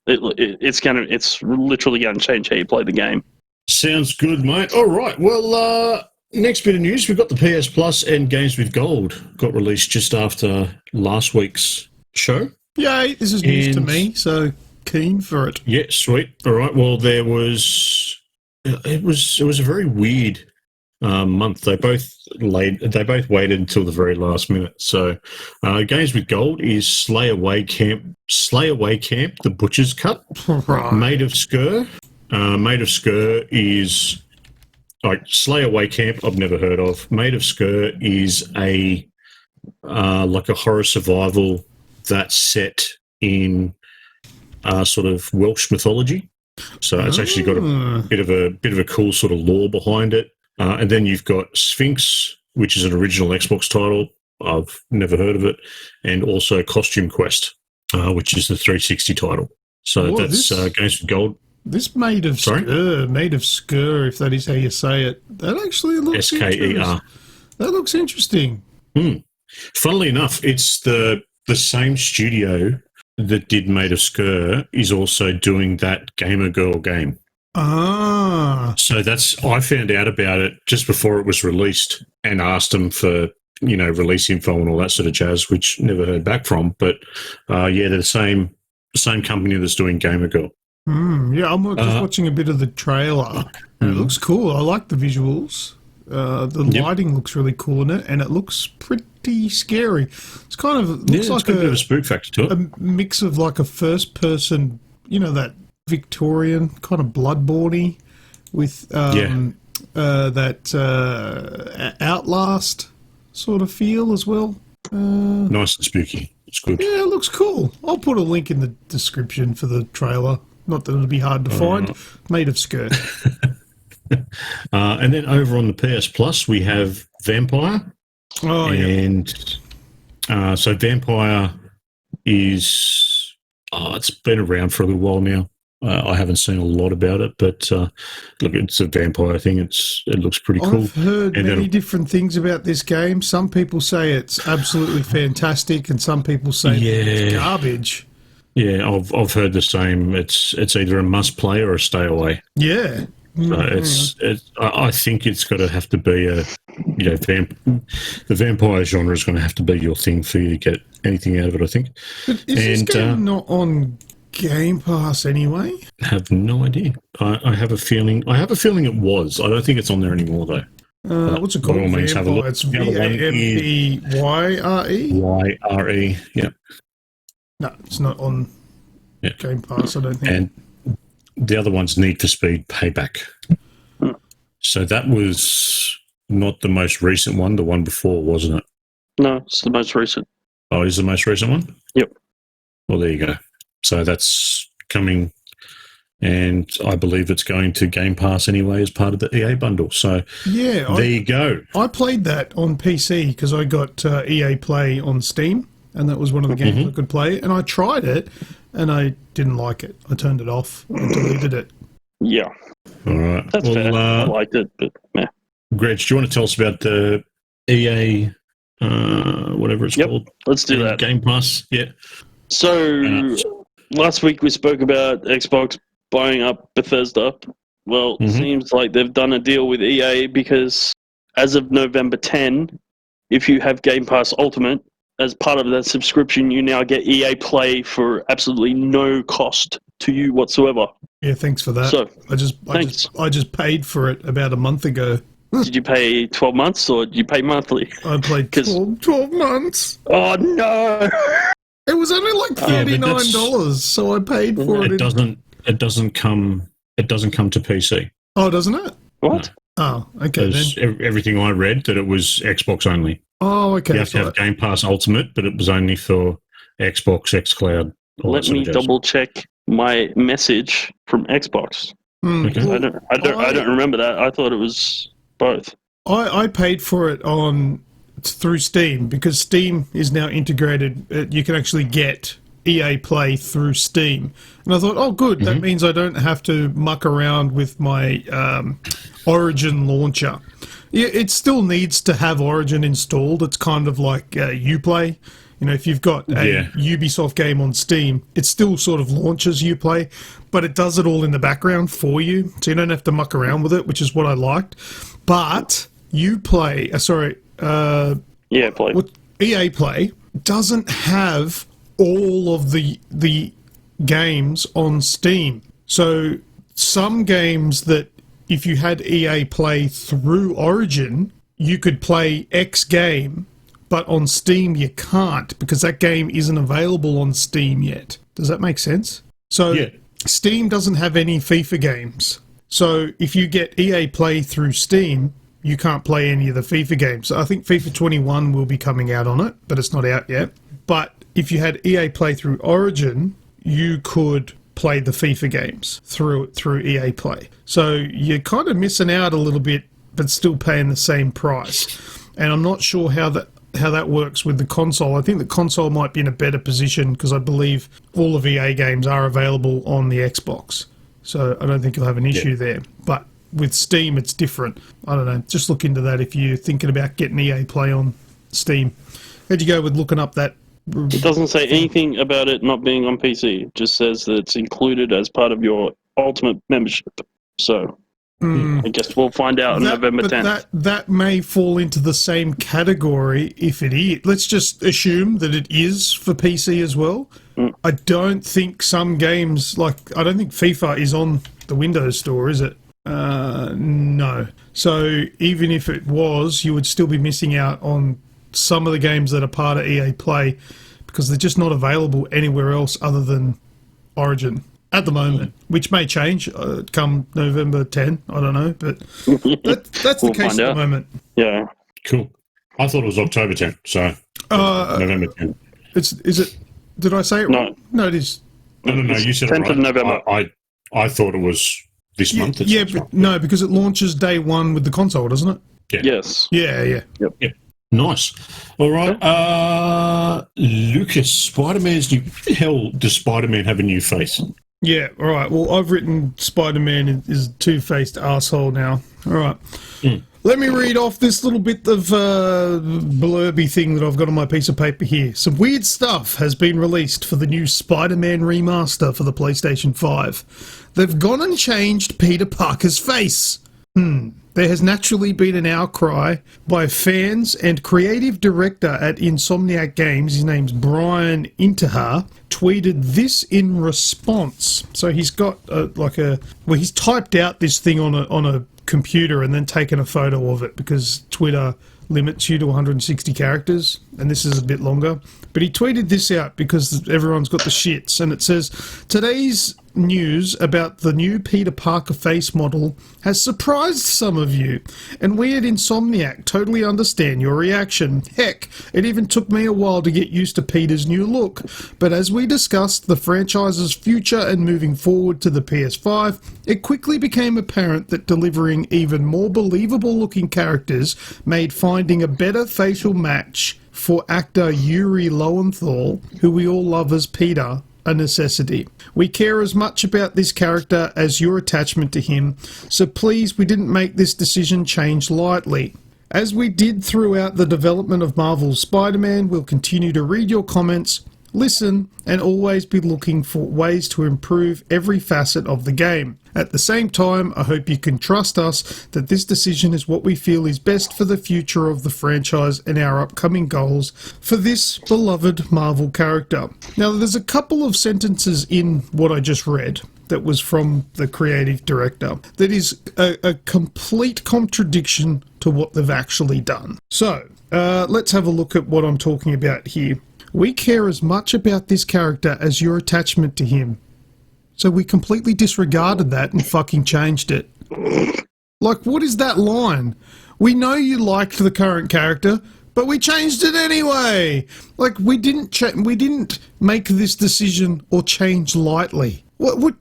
It's literally going to change how you play the game. Sounds good, mate. All right. Well, next bit of news, we've got the PS Plus and Games with Gold got released just after last week's show. Yay, this is news to me, so keen for it. Yeah, sweet. All right. Well, it was a very weird month. They both waited until the very last minute. So, games with gold is Slay Away Camp, The Butcher's Cut, Right. Maid of Sker. Maid of Sker is like Slay Away Camp. I've never heard of. Maid of Sker is a like a horror survival that's set in sort of Welsh mythology. So it's actually got a bit of a cool sort of lore behind it. And then you've got Sphinx, which is an original Xbox title. I've never heard of it. And also Costume Quest, which is the 360 title. So that's Games with Gold. This Maid of Sker, if that is how you say it, that actually looks SKER. That looks interesting. Funnily enough, it's the same studio that did Maid of Sker is also doing that Gamer Girl game. So I found out about it just before it was released and asked them for, release info and all that sort of jazz, which never heard back from. But they're the same company that's doing Gamer Girl. Yeah, I'm just watching a bit of the trailer. And it looks cool. I like the visuals. The lighting looks really cool in it, and it looks pretty scary. It's kind of looks like a bit of a spook factor to it. A mix of like a first person, that Victorian kind of Bloodborne-y with that Outlast sort of feel as well. Nice and spooky. It's good. Yeah, it looks cool. I'll put a link in the description for the trailer. Not that it'll be hard to find. Made of Skirt. And then over on the PS Plus, we have Vampire. Oh, and so Vampire is it's been around for a little while now. I haven't seen a lot about it, but look, it's a vampire thing. It looks pretty cool. I've heard many different things about this game. Some people say it's absolutely fantastic, and some people say it's garbage. Yeah, I've heard the same. It's either a must play or a stay away. Yeah. So I think it's got to have to be the vampire genre is going to have to be your thing for you to get anything out of it, I think. But is this game not on Game Pass anyway? I have no idea. I have a feeling. It was. I don't think it's on there anymore though. What's it called? By all means, have a look. It's VAMPYRE. YRE. Yeah. No, it's not on Game Pass, I don't think. And the other one's Need for Speed Payback. So that was not the most recent one, the one before, wasn't it? No, it's the most recent. Oh, is the most recent one? Yep. Well, there you go. So that's coming, and I believe it's going to Game Pass anyway as part of the EA bundle. So there you go. I played that on PC because I got EA Play on Steam, and that was one of the games I could play. And I tried it, and I didn't like it. I turned it off and deleted it. Yeah. All right. That's fair. I liked it, but yeah. Greg, do you want to tell us about the EA, whatever it's called? Let's do that. Game Pass, yeah. So last week we spoke about Xbox buying up Bethesda. Well, it seems like they've done a deal with EA because as of November 10, if you have Game Pass Ultimate, as part of that subscription, you now get EA Play for absolutely no cost to you whatsoever. Yeah, thanks for that. So, I just paid for it about a month ago. Did you pay 12 months or did you pay monthly? I paid 12 months. Oh, no! It was only like $39, so I paid for it. It doesn't come to PC. Oh, doesn't it? What? No. Oh, okay. Then. Everything I read that it was Xbox only. Oh, okay. You have to have Game Pass Ultimate, but it was only for Xbox, xCloud. Let me double check my message from Xbox. Okay. I don't remember that. I thought it was both. I paid for it through Steam because Steam is now integrated. You can actually get EA Play through Steam, and I thought, oh, good. That means I don't have to muck around with my Origin launcher. It still needs to have Origin installed. It's kind of like Uplay. If you've got a Ubisoft game on Steam, it still sort of launches Uplay, but it does it all in the background for you, so you don't have to muck around with it, which is what I liked. But EA Play doesn't have all of the games on Steam. So some games that if you had EA Play through Origin, you could play X game, but on Steam you can't because that game isn't available on Steam yet. Does that make sense? So Yeah. Steam doesn't have any FIFA games. So if you get EA Play through Steam, you can't play any of the FIFA games. So I think FIFA 21 will be coming out on it, but it's not out yet. But if you had EA Play through Origin, you could play the FIFA games through EA Play. So you're kind of missing out a little bit, but still paying the same price. And I'm not sure how that works with the console. I think the console might be in a better position because I believe all of EA games are available on the Xbox. So I don't think you'll have an issue there. But with Steam, it's different. I don't know. Just look into that if you're thinking about getting EA Play on Steam. How'd you go with looking up that? It doesn't say anything about it not being on PC. It just says that it's included as part of your Ultimate membership. So I guess we'll find out on November 10th. That may fall into the same category if it is. Let's just assume that it is for PC as well. I don't think some games, I don't think FIFA is on the Windows Store, is it? No. So even if it was, you would still be missing out on some of the games that are part of EA Play because they're just not available anywhere else other than Origin at the moment, which may change come November 10. I don't know, but that's the case at the moment. Yeah. Cool. I thought it was October 10th, so November 10th. Is it? Did I say it wrong? No, it is. No, you said 10th it right. of November. I thought it was this month. Yeah, but no, because it launches day one with the console, doesn't it? Yeah. Yes. Yeah. Yep. Nice. All right. Lucas, Spider-Man's new... What the hell does Spider-Man have a new face? Yeah, all right. Well, I've written Spider-Man is a two-faced asshole now. All right. Let me read off this little bit of blurby thing that I've got on my piece of paper here. Some weird stuff has been released for the new Spider-Man remaster for the PlayStation 5. They've gone and changed Peter Parker's face. There has naturally been an outcry by fans, and creative director at Insomniac Games, his name's Brian Intihar, tweeted this in response. So he's got he's typed out this thing on a computer and then taken a photo of it because Twitter limits you to 160 characters, and this is a bit longer. But he tweeted this out because everyone's got the shits, and it says, "Today's news about the new Peter Parker face model has surprised some of you, and we at Insomniac totally understand your reaction. Heck, it even took me a while to get used to Peter's new look, but as we discussed the franchise's future and moving forward to the PS5, it quickly became apparent that delivering even more believable looking characters made finding a better facial match for actor Yuri Lowenthal, who we all love as Peter, a necessity. We care as much about this character as your attachment to him, so please, we didn't make this decision change lightly. As we did throughout the development of Marvel's Spider-Man, we'll continue to read your comments, listen, and always be looking for ways to improve every facet of the game. At the same time, I hope you can trust us that this decision is what we feel is best for the future of the franchise and our upcoming goals for this beloved Marvel character." Now, there's a couple of sentences in what I just read that was from the creative director that is a complete contradiction to what they've actually done. So, let's have a look at what I'm talking about here. We care as much about this character as your attachment to him. So we completely disregarded that and fucking changed it. Like, what is that line? We know you liked the current character, but we changed it anyway. Like, we didn't make this decision or change lightly. What?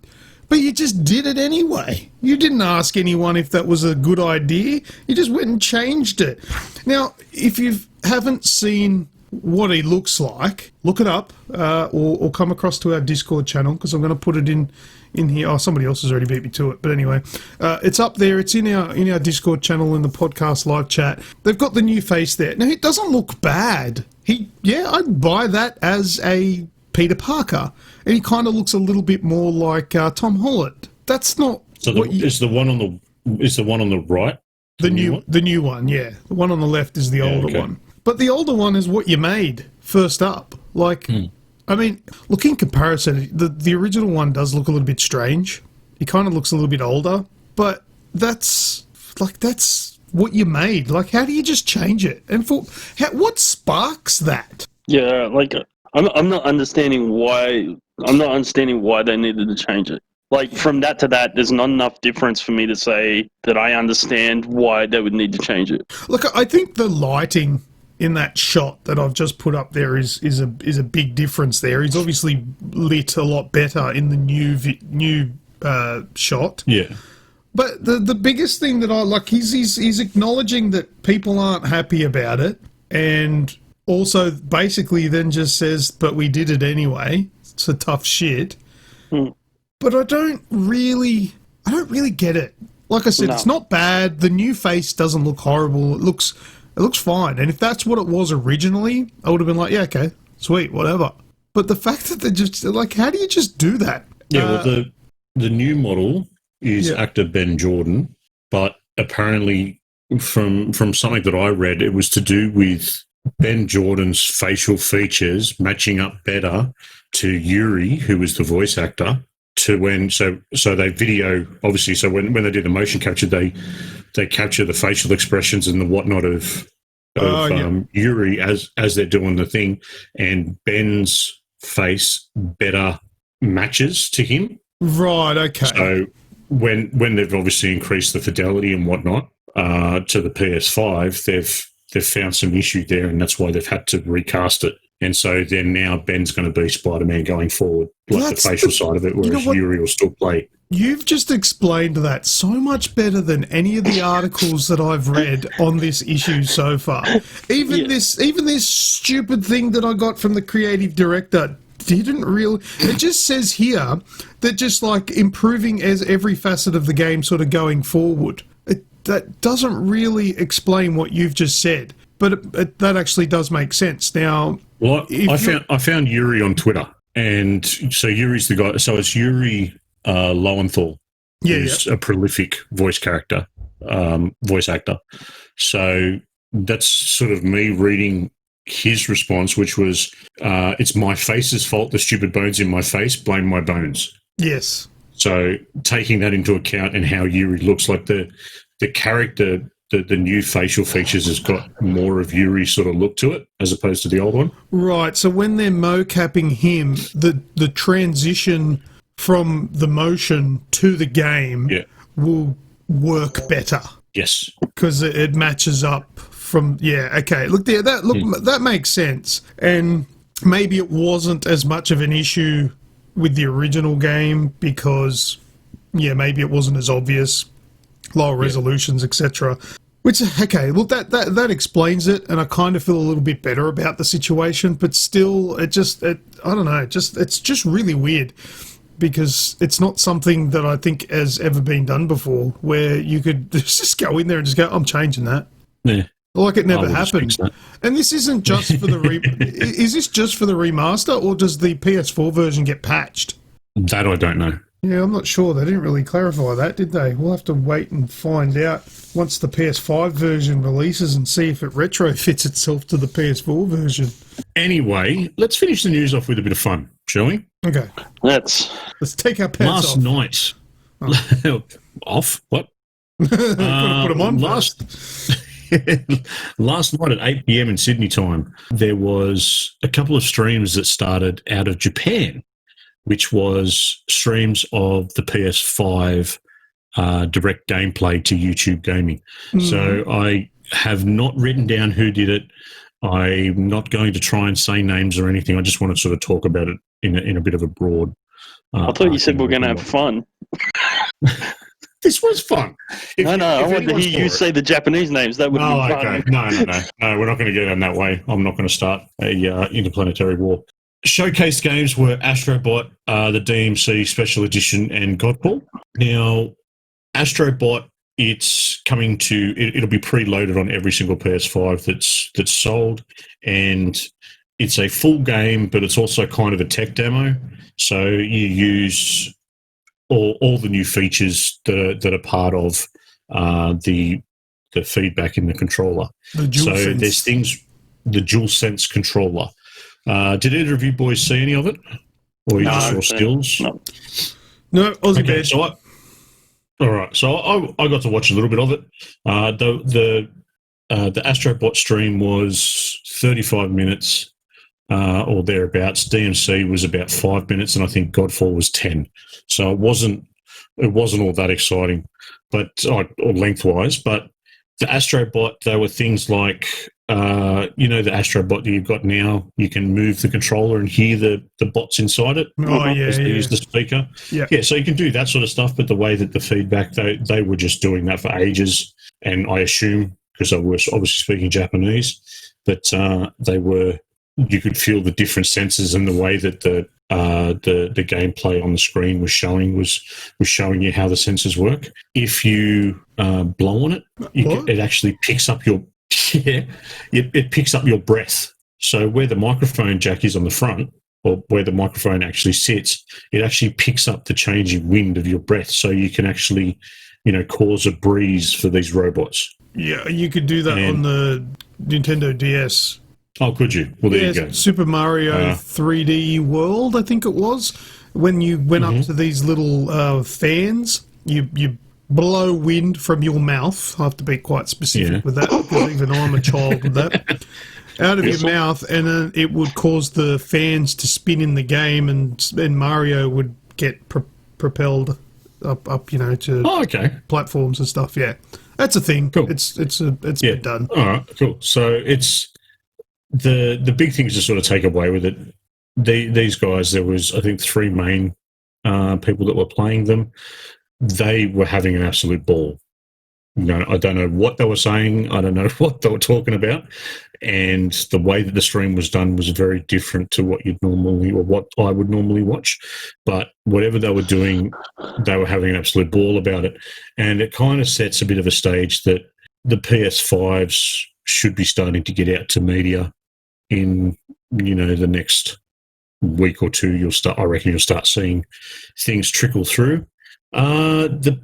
But you just did it anyway. You didn't ask anyone if that was a good idea. You just went and changed it. Now, if you haven't seen what he looks like, look it up or come across to our Discord channel, because I'm going to put it in here. Oh, somebody else has already beat me to it, but anyway, it's up there. It's in our Discord channel in the podcast live chat. They've got the new face there. Now, it doesn't look bad. I'd buy that as a Peter Parker, and he kind of looks a little bit more like Tom Holland. That's not. So is the one on the right? The new one, yeah. The one on the left is the older one. But the older one is what you made first up. Like, I mean, look, in comparison, the original one does look a little bit strange. He kind of looks a little bit older. But that's what you made. Like, how do you just change it? And what sparks that? Yeah, like I'm not understanding why. I'm not understanding why they needed to change it. Like, from that to that, there's not enough difference for me to say that I understand why they would need to change it. Look, I think the lighting in that shot that I've just put up there is a big difference there. He's obviously lit a lot better in the new shot. Yeah. But the biggest thing that I like, he's acknowledging that people aren't happy about it, and also basically then just says, but we did it anyway. It's a tough shit. But I don't really get it. Like I said, It's not bad. The new face doesn't look horrible. It looks fine. And if that's what it was originally, I would have been like, yeah, okay, sweet, whatever. But the fact that they're just like, how do you just do that? Yeah, well, the new model is actor Ben Jordan, but apparently from something that I read, it was to do with Ben Jordan's facial features matching up better to Yuri, who was the voice actor, to when so they video, obviously, so when they did the motion capture, they capture the facial expressions and the whatnot of Yuri as they're doing the thing, and Ben's face better matches to him. Right, okay. So when they've obviously increased the fidelity and whatnot to the PS5, they've found some issue there, and that's why they've had to recast it. And so then now Ben's going to be Spider-Man going forward, like the facial side of it, whereas Yuri will still play. You've just explained that so much better than any of the articles that I've read on this issue so far. Even this stupid thing that I got from the creative director didn't really... It just says here that just like improving as every facet of the game sort of going forward. That doesn't really explain what you've just said, but that actually does make sense. Now... Well, I found Yuri on Twitter, and so Yuri's the guy. So it's Yuri Lowenthal, who's a prolific voice actor. So that's sort of me reading his response, which was, "It's my face's fault. The stupid bones in my face. Blame my bones." Yes. So taking that into account and how Yuri looks, like the character. The new facial features has got more of Yuri's sort of look to it as opposed to the old one. Right, so when they're mocapping him, the transition from the motion to the game will work better. Yes. Because it matches up from... Yeah, okay. Look, there, that makes sense. And maybe it wasn't as much of an issue with the original game because, maybe it wasn't as obvious. Lower resolutions, etc. Which, okay, look, that explains it, and I kind of feel a little bit better about the situation, but still, I don't know, it's just really weird, because it's not something that I think has ever been done before, where you could just go in there and just go, I'm changing that. Yeah. Like it never happened. And this isn't just for the... Is this just for the remaster, or does the PS4 version get patched? That I don't know. Yeah, I'm not sure. They didn't really clarify that, did they? We'll have to wait and find out once the PS5 version releases and see if it retrofits itself to the PS4 version. Anyway, let's finish the news off with a bit of fun, shall we? Okay. Let's take our pants off. Last night... Oh. Off? What? Put them on last night at 8 p.m. in Sydney time, there was a couple of streams that started out of Japan, which was streams of the PS5 direct gameplay to YouTube Gaming. So I have not written down who did it. I'm not going to try and say names or anything. I just want to sort of talk about it in a bit of a broad... I thought you said we're going to have fun. This was fun. I wanted to hear you say the Japanese names. That would be fun. Okay. No, we're not going to get down that way. I'm not going to start a interplanetary war. Showcase games were Astrobot, the DMC Special Edition, and Godfall. Now, Astrobot, it's coming to... It'll be preloaded on every single PS5 that's sold, and it's a full game, but it's also kind of a tech demo. So you use all the new features that are part of the feedback in the controller. The DualSense. There's things... The DualSense controller. Did either of you boys see any of it? Or you just saw stills? No, Aussie okay, Bear. So All right, so I got to watch a little bit of it. The Astrobot stream was 35 minutes or thereabouts. DMC was about 5 minutes, and I think Godfall was 10. So it wasn't all that exciting, but or lengthwise. But the Astrobot, there were things like the Astrobot that you've got now. You can move the controller and hear the bots inside it. Oh yeah, as they use the speaker. Yeah. So you can do that sort of stuff. But the way that the feedback, they were just doing that for ages, and I assume because I was obviously speaking Japanese, but you could feel the different senses and the way that the gameplay on the screen was showing you how the sensors work. If you blow on it, it actually picks up your it picks up your breath. So where the microphone jack is on the front, or where the microphone actually sits, it actually picks up the changing wind of your breath, so you can actually cause a breeze for these robots. Yeah, you could do that on the Nintendo DS. Oh, could you? Well, there you go. Super Mario 3D World, I think it was. When you went up to these little fans, you blow wind from your mouth. I have to be quite specific with that, because even I'm a child with that. Out of your mouth, and then it would cause the fans to spin in the game, and Mario would get propelled up to platforms and stuff. Yeah, that's a thing. Cool. It's been done. All right, cool. So it's the big things to sort of take away with it. These guys, there was I think 3 main people that were playing them. They were having an absolute ball. I don't know what they were saying. I don't know what they were talking about. And the way that the stream was done was very different to what what I would normally watch. But whatever they were doing, they were having an absolute ball about it. And it kind of sets a bit of a stage that the PS5s should be starting to get out to media in, the next week or two. I reckon you'll start seeing things trickle through. The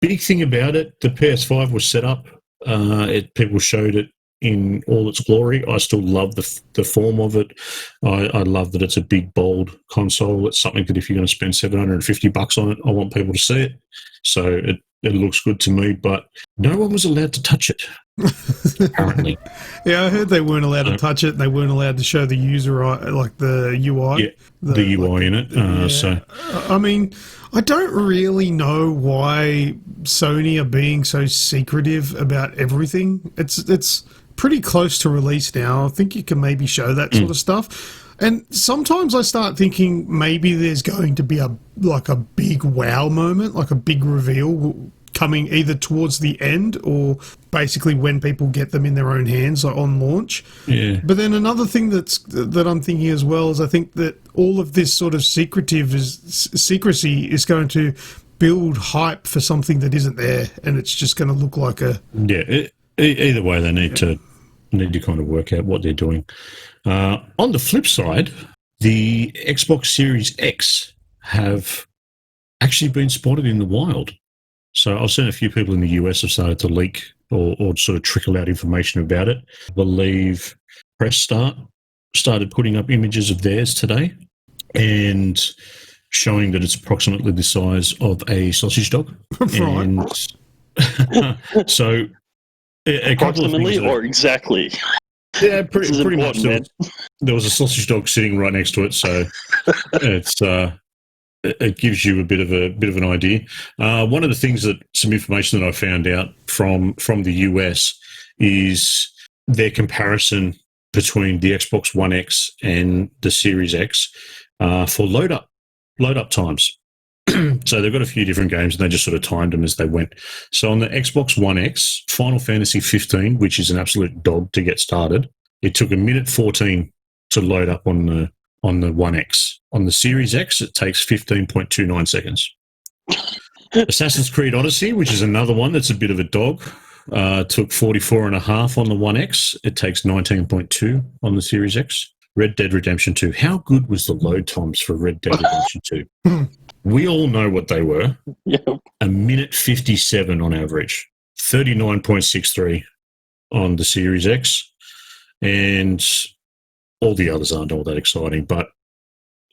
big thing about it, the PS5 was set up. People showed it in all its glory. I still love the form of it. I love that it's a big, bold console. It's something that if you're going to spend $750 on it, I want people to see it. So it looks good to me, but no one was allowed to touch it, apparently. Yeah, I heard they weren't allowed to touch it. They weren't allowed to show the user, like the UI. Yeah, the UI in it. So, I mean, I don't really know why Sony are being so secretive about everything. It's pretty close to release now. I think you can maybe show that sort of stuff. And sometimes I start thinking maybe there's going to be a big wow moment, like a big reveal coming either towards the end or basically when people get them in their own hands, like on launch. Yeah. But then another thing that I'm thinking as well is I think that all of this sort of secrecy is going to build hype for something that isn't there, and it's just going to look like a... Yeah, either way they need to kind of work out what they're doing. On the flip side, the Xbox Series X have actually been spotted in the wild. So I've seen a few people in the US have started to leak or sort of trickle out information about it. I believe Press Start started putting up images of theirs today and showing that it's approximately the size of a sausage dog. And so a couple of things or exactly. Yeah, pretty much. There was a sausage dog sitting right next to it, so it gives you a bit of an idea. One of the things some information that I found out from the US is their comparison between the Xbox One X and the Series X for load up times. So they've got a few different games, and they just sort of timed them as they went. So on the Xbox One X, Final Fantasy 15, which is an absolute dog to get started, it took 1:14 to load up on the One X. On the Series X, it takes 15.29 seconds. Assassin's Creed Odyssey, which is another one that's a bit of a dog, took 44.5 on the One X. It takes 19.2 on the Series X. Red Dead Redemption 2. How good was the load times for Red Dead Redemption 2? We all know what they were. Yeah. 1:57 on average. 39.63 on the Series X. And all the others aren't all that exciting, but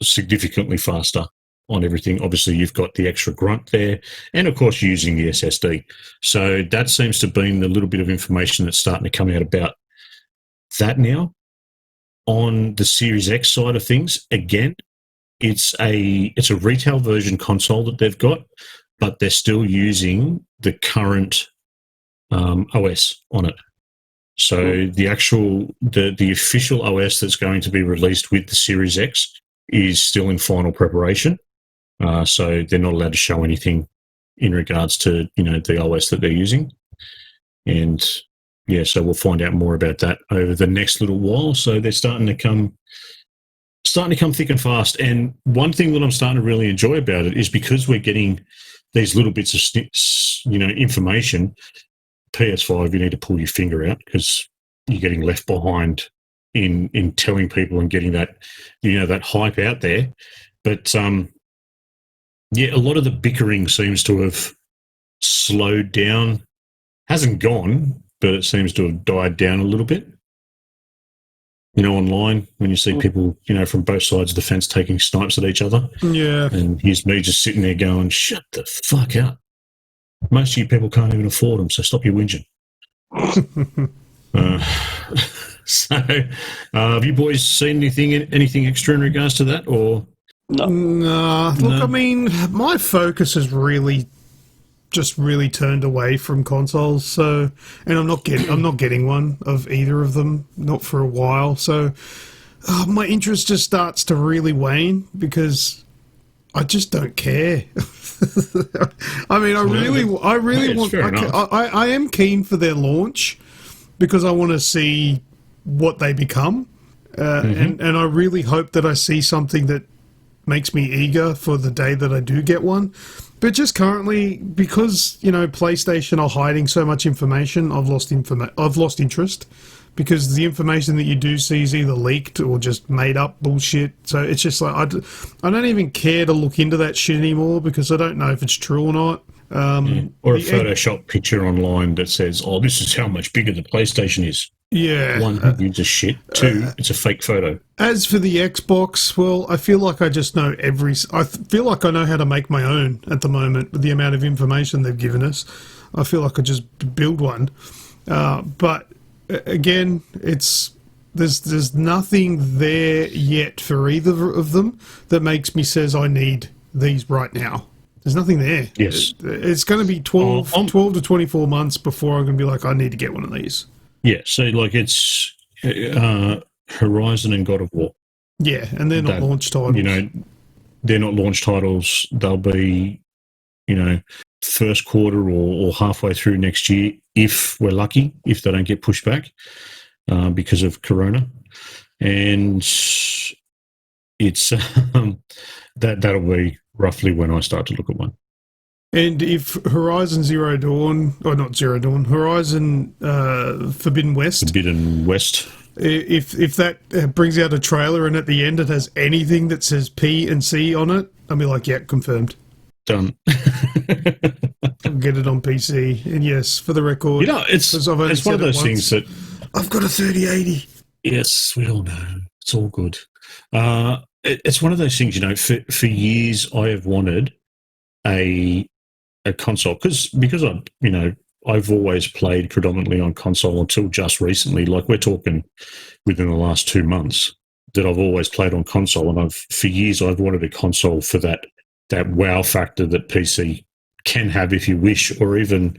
significantly faster on everything. Obviously, you've got the extra grunt there, and of course, using the SSD. So that seems to have been the little bit of information that's starting to come out about that now. On the Series X side of things, again, it's a retail version console that they've got, but they're still using the current OS on it. So the actual the official OS that's going to be released with the Series X is still in final preparation. So they're not allowed to show anything in regards to the OS that they're using. And yeah, so we'll find out more about that over the next little while. So they're starting to come thick and fast. And one thing that I'm starting to really enjoy about it is because we're getting these little bits of information. PS5, you need to pull your finger out because you're getting left behind in telling people and getting that that hype out there. But yeah, a lot of the bickering seems to have slowed down. Hasn't gone, but it seems to have died down a little bit. Online, when you see people, from both sides of the fence taking snipes at each other. Yeah. And here's me just sitting there going, shut the fuck up. Most of you people can't even afford them, so stop your whinging. Have you boys seen anything extra in regards to that, or? No. Look, I mean, my focus has really turned away from consoles. So, and I'm not getting one of either of them, not for a while. So, my interest just starts to really wane because I just don't care. I mean, I am keen for their launch because I want to see what they become, and I really hope that I see something that makes me eager for the day that I do get one. But just currently, because PlayStation are hiding so much information, I've lost interest. Because the information that you do see is either leaked or just made up bullshit. So it's just like, I don't even care to look into that shit anymore because I don't know if it's true or not. Or a Photoshop picture online that says, oh, this is how much bigger the PlayStation is. Yeah. One, who gives a shit. Two, it's a fake photo. As for the Xbox, well, I feel like I just know I feel like I know how to make my own at the moment with the amount of information they've given us. I feel like I just build one. But again, there's nothing there yet for either of them that makes me says I need these right now. There's nothing there. Yes. It's going to be 12 to 24 months before I'm going to be like, I need to get one of these. Yeah, so like it's Horizon and God of War. Yeah, and they're not launch titles. They're not launch titles. They'll be, first quarter or halfway through next year, if we're lucky, if they don't get pushed back because of Corona. And it's that'll be roughly when I start to look at one. And if Horizon Horizon Forbidden West, if that brings out a trailer and at the end it has anything that says P and C on it, I'll be like, yeah, confirmed. Done. I'll get it on PC. And yes, for the record, it's one of those things that I've got a 3080. Yes, we all know. It's all good. It's one of those things, for years I have wanted a console because I've always played predominantly on console until just recently. Like we're talking within the last 2 months that I've always played on console, and for years I've wanted a console for that wow factor that PC can have if you wish, or even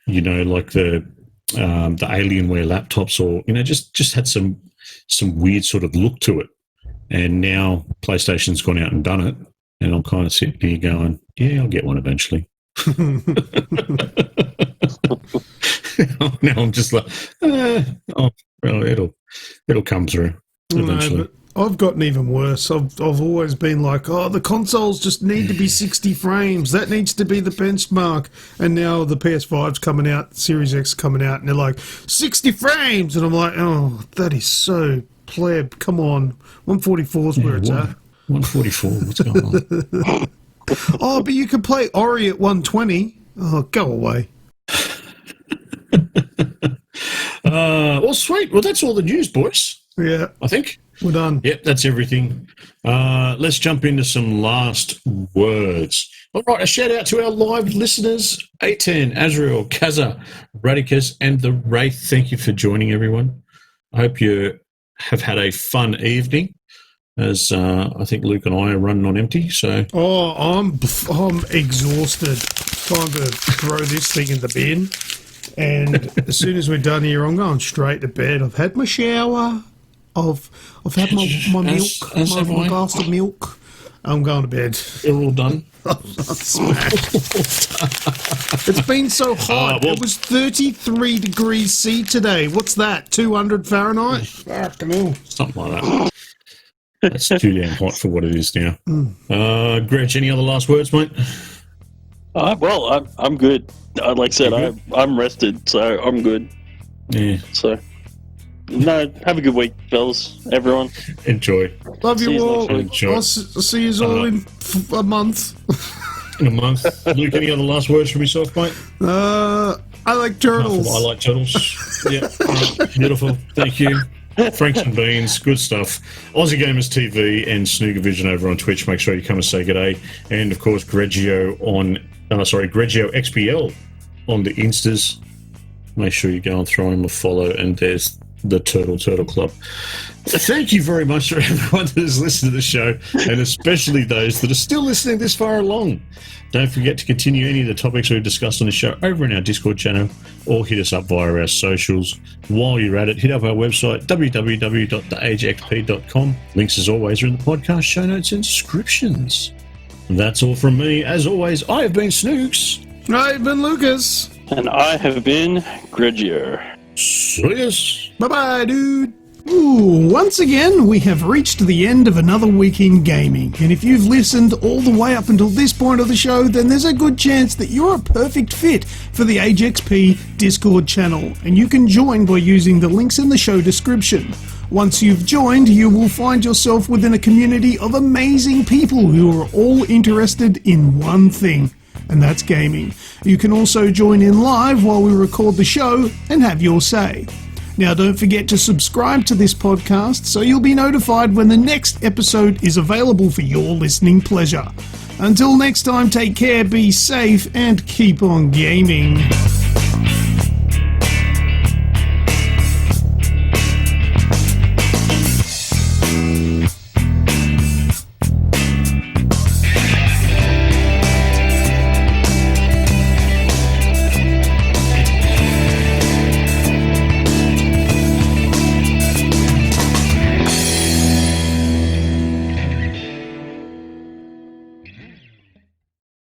like the Alienware laptops, or just had some weird sort of look to it. And now PlayStation's gone out and done it, and I'm kind of sitting here going, yeah, I'll get one eventually. Now I'm just like, it'll come through eventually. No, but I've gotten even worse. I've always been like, the consoles just need to be 60 frames. That needs to be the benchmark. And now the PS5's coming out, Series X coming out, and they're like, 60 frames! And I'm like, oh, that is so pleb. Come on. 144 is where it's at. 144, what's going on? Oh, but you can play Ori at 120. Oh, go away. Well, sweet. Well, that's all the news, boys. Yeah, I think. we're done. Yep, that's everything. Let's jump into some last words. All right, a shout out to our live listeners, A10, Azrael, Kaza, Radicus, and the Wraith. Thank you for joining, everyone. I hope you have had a fun evening, as I think Luke and I are running on empty. So, I'm exhausted. Time to throw this thing in the bin. And as soon as we're done here, I'm going straight to bed. I've had my shower. I've had my milk, my glass of milk. I'm going to bed. You're all done. I'm smashed. It's been so hot. It was 33 degrees C today. What's that? 200 Fahrenheit? Fucking hell. Something like that. That's too damn hot for what it is now. Greg, any other last words, mate? Well, I'm good. Like I said, I'm rested, so I'm good. Yeah. So, no, have a good week, fellas, everyone. Enjoy. Love you all. Enjoy. I'll see you all in a month. In a month. Luke, any other last words from yourself, mate? I like turtles. I like turtles. Yeah. Beautiful. Thank you. Franks and Beans, good stuff. Aussie Gamers TV and Snooger Vision over on Twitch. Make sure you come and say g'day. And of course, Grejio Grejio XPL on the Instas. Make sure you go and throw him a follow. And there's the Turtle Club. Thank you very much for everyone that has listened to the show, and especially those that are still listening this far along. Don't forget to continue any of the topics we've discussed on the show over in our Discord channel, or hit us up via our socials. While you're at it, hit up our website, www.theagexp.com. Links, as always, are in the podcast show notes and descriptions. That's all from me. As always, I have been Snoogs. I've been Lucas. And I have been Grejio. See us. Bye-bye, dude. Ooh, once again, we have reached the end of another week in gaming, and if you've listened all the way up until this point of the show, then there's a good chance that you're a perfect fit for the Age XP Discord channel, and you can join by using the links in the show description. Once you've joined, you will find yourself within a community of amazing people who are all interested in one thing, and that's gaming. You can also join in live while we record the show and have your say. Now, don't forget to subscribe to this podcast so you'll be notified when the next episode is available for your listening pleasure. Until next time, take care, be safe, and keep on gaming.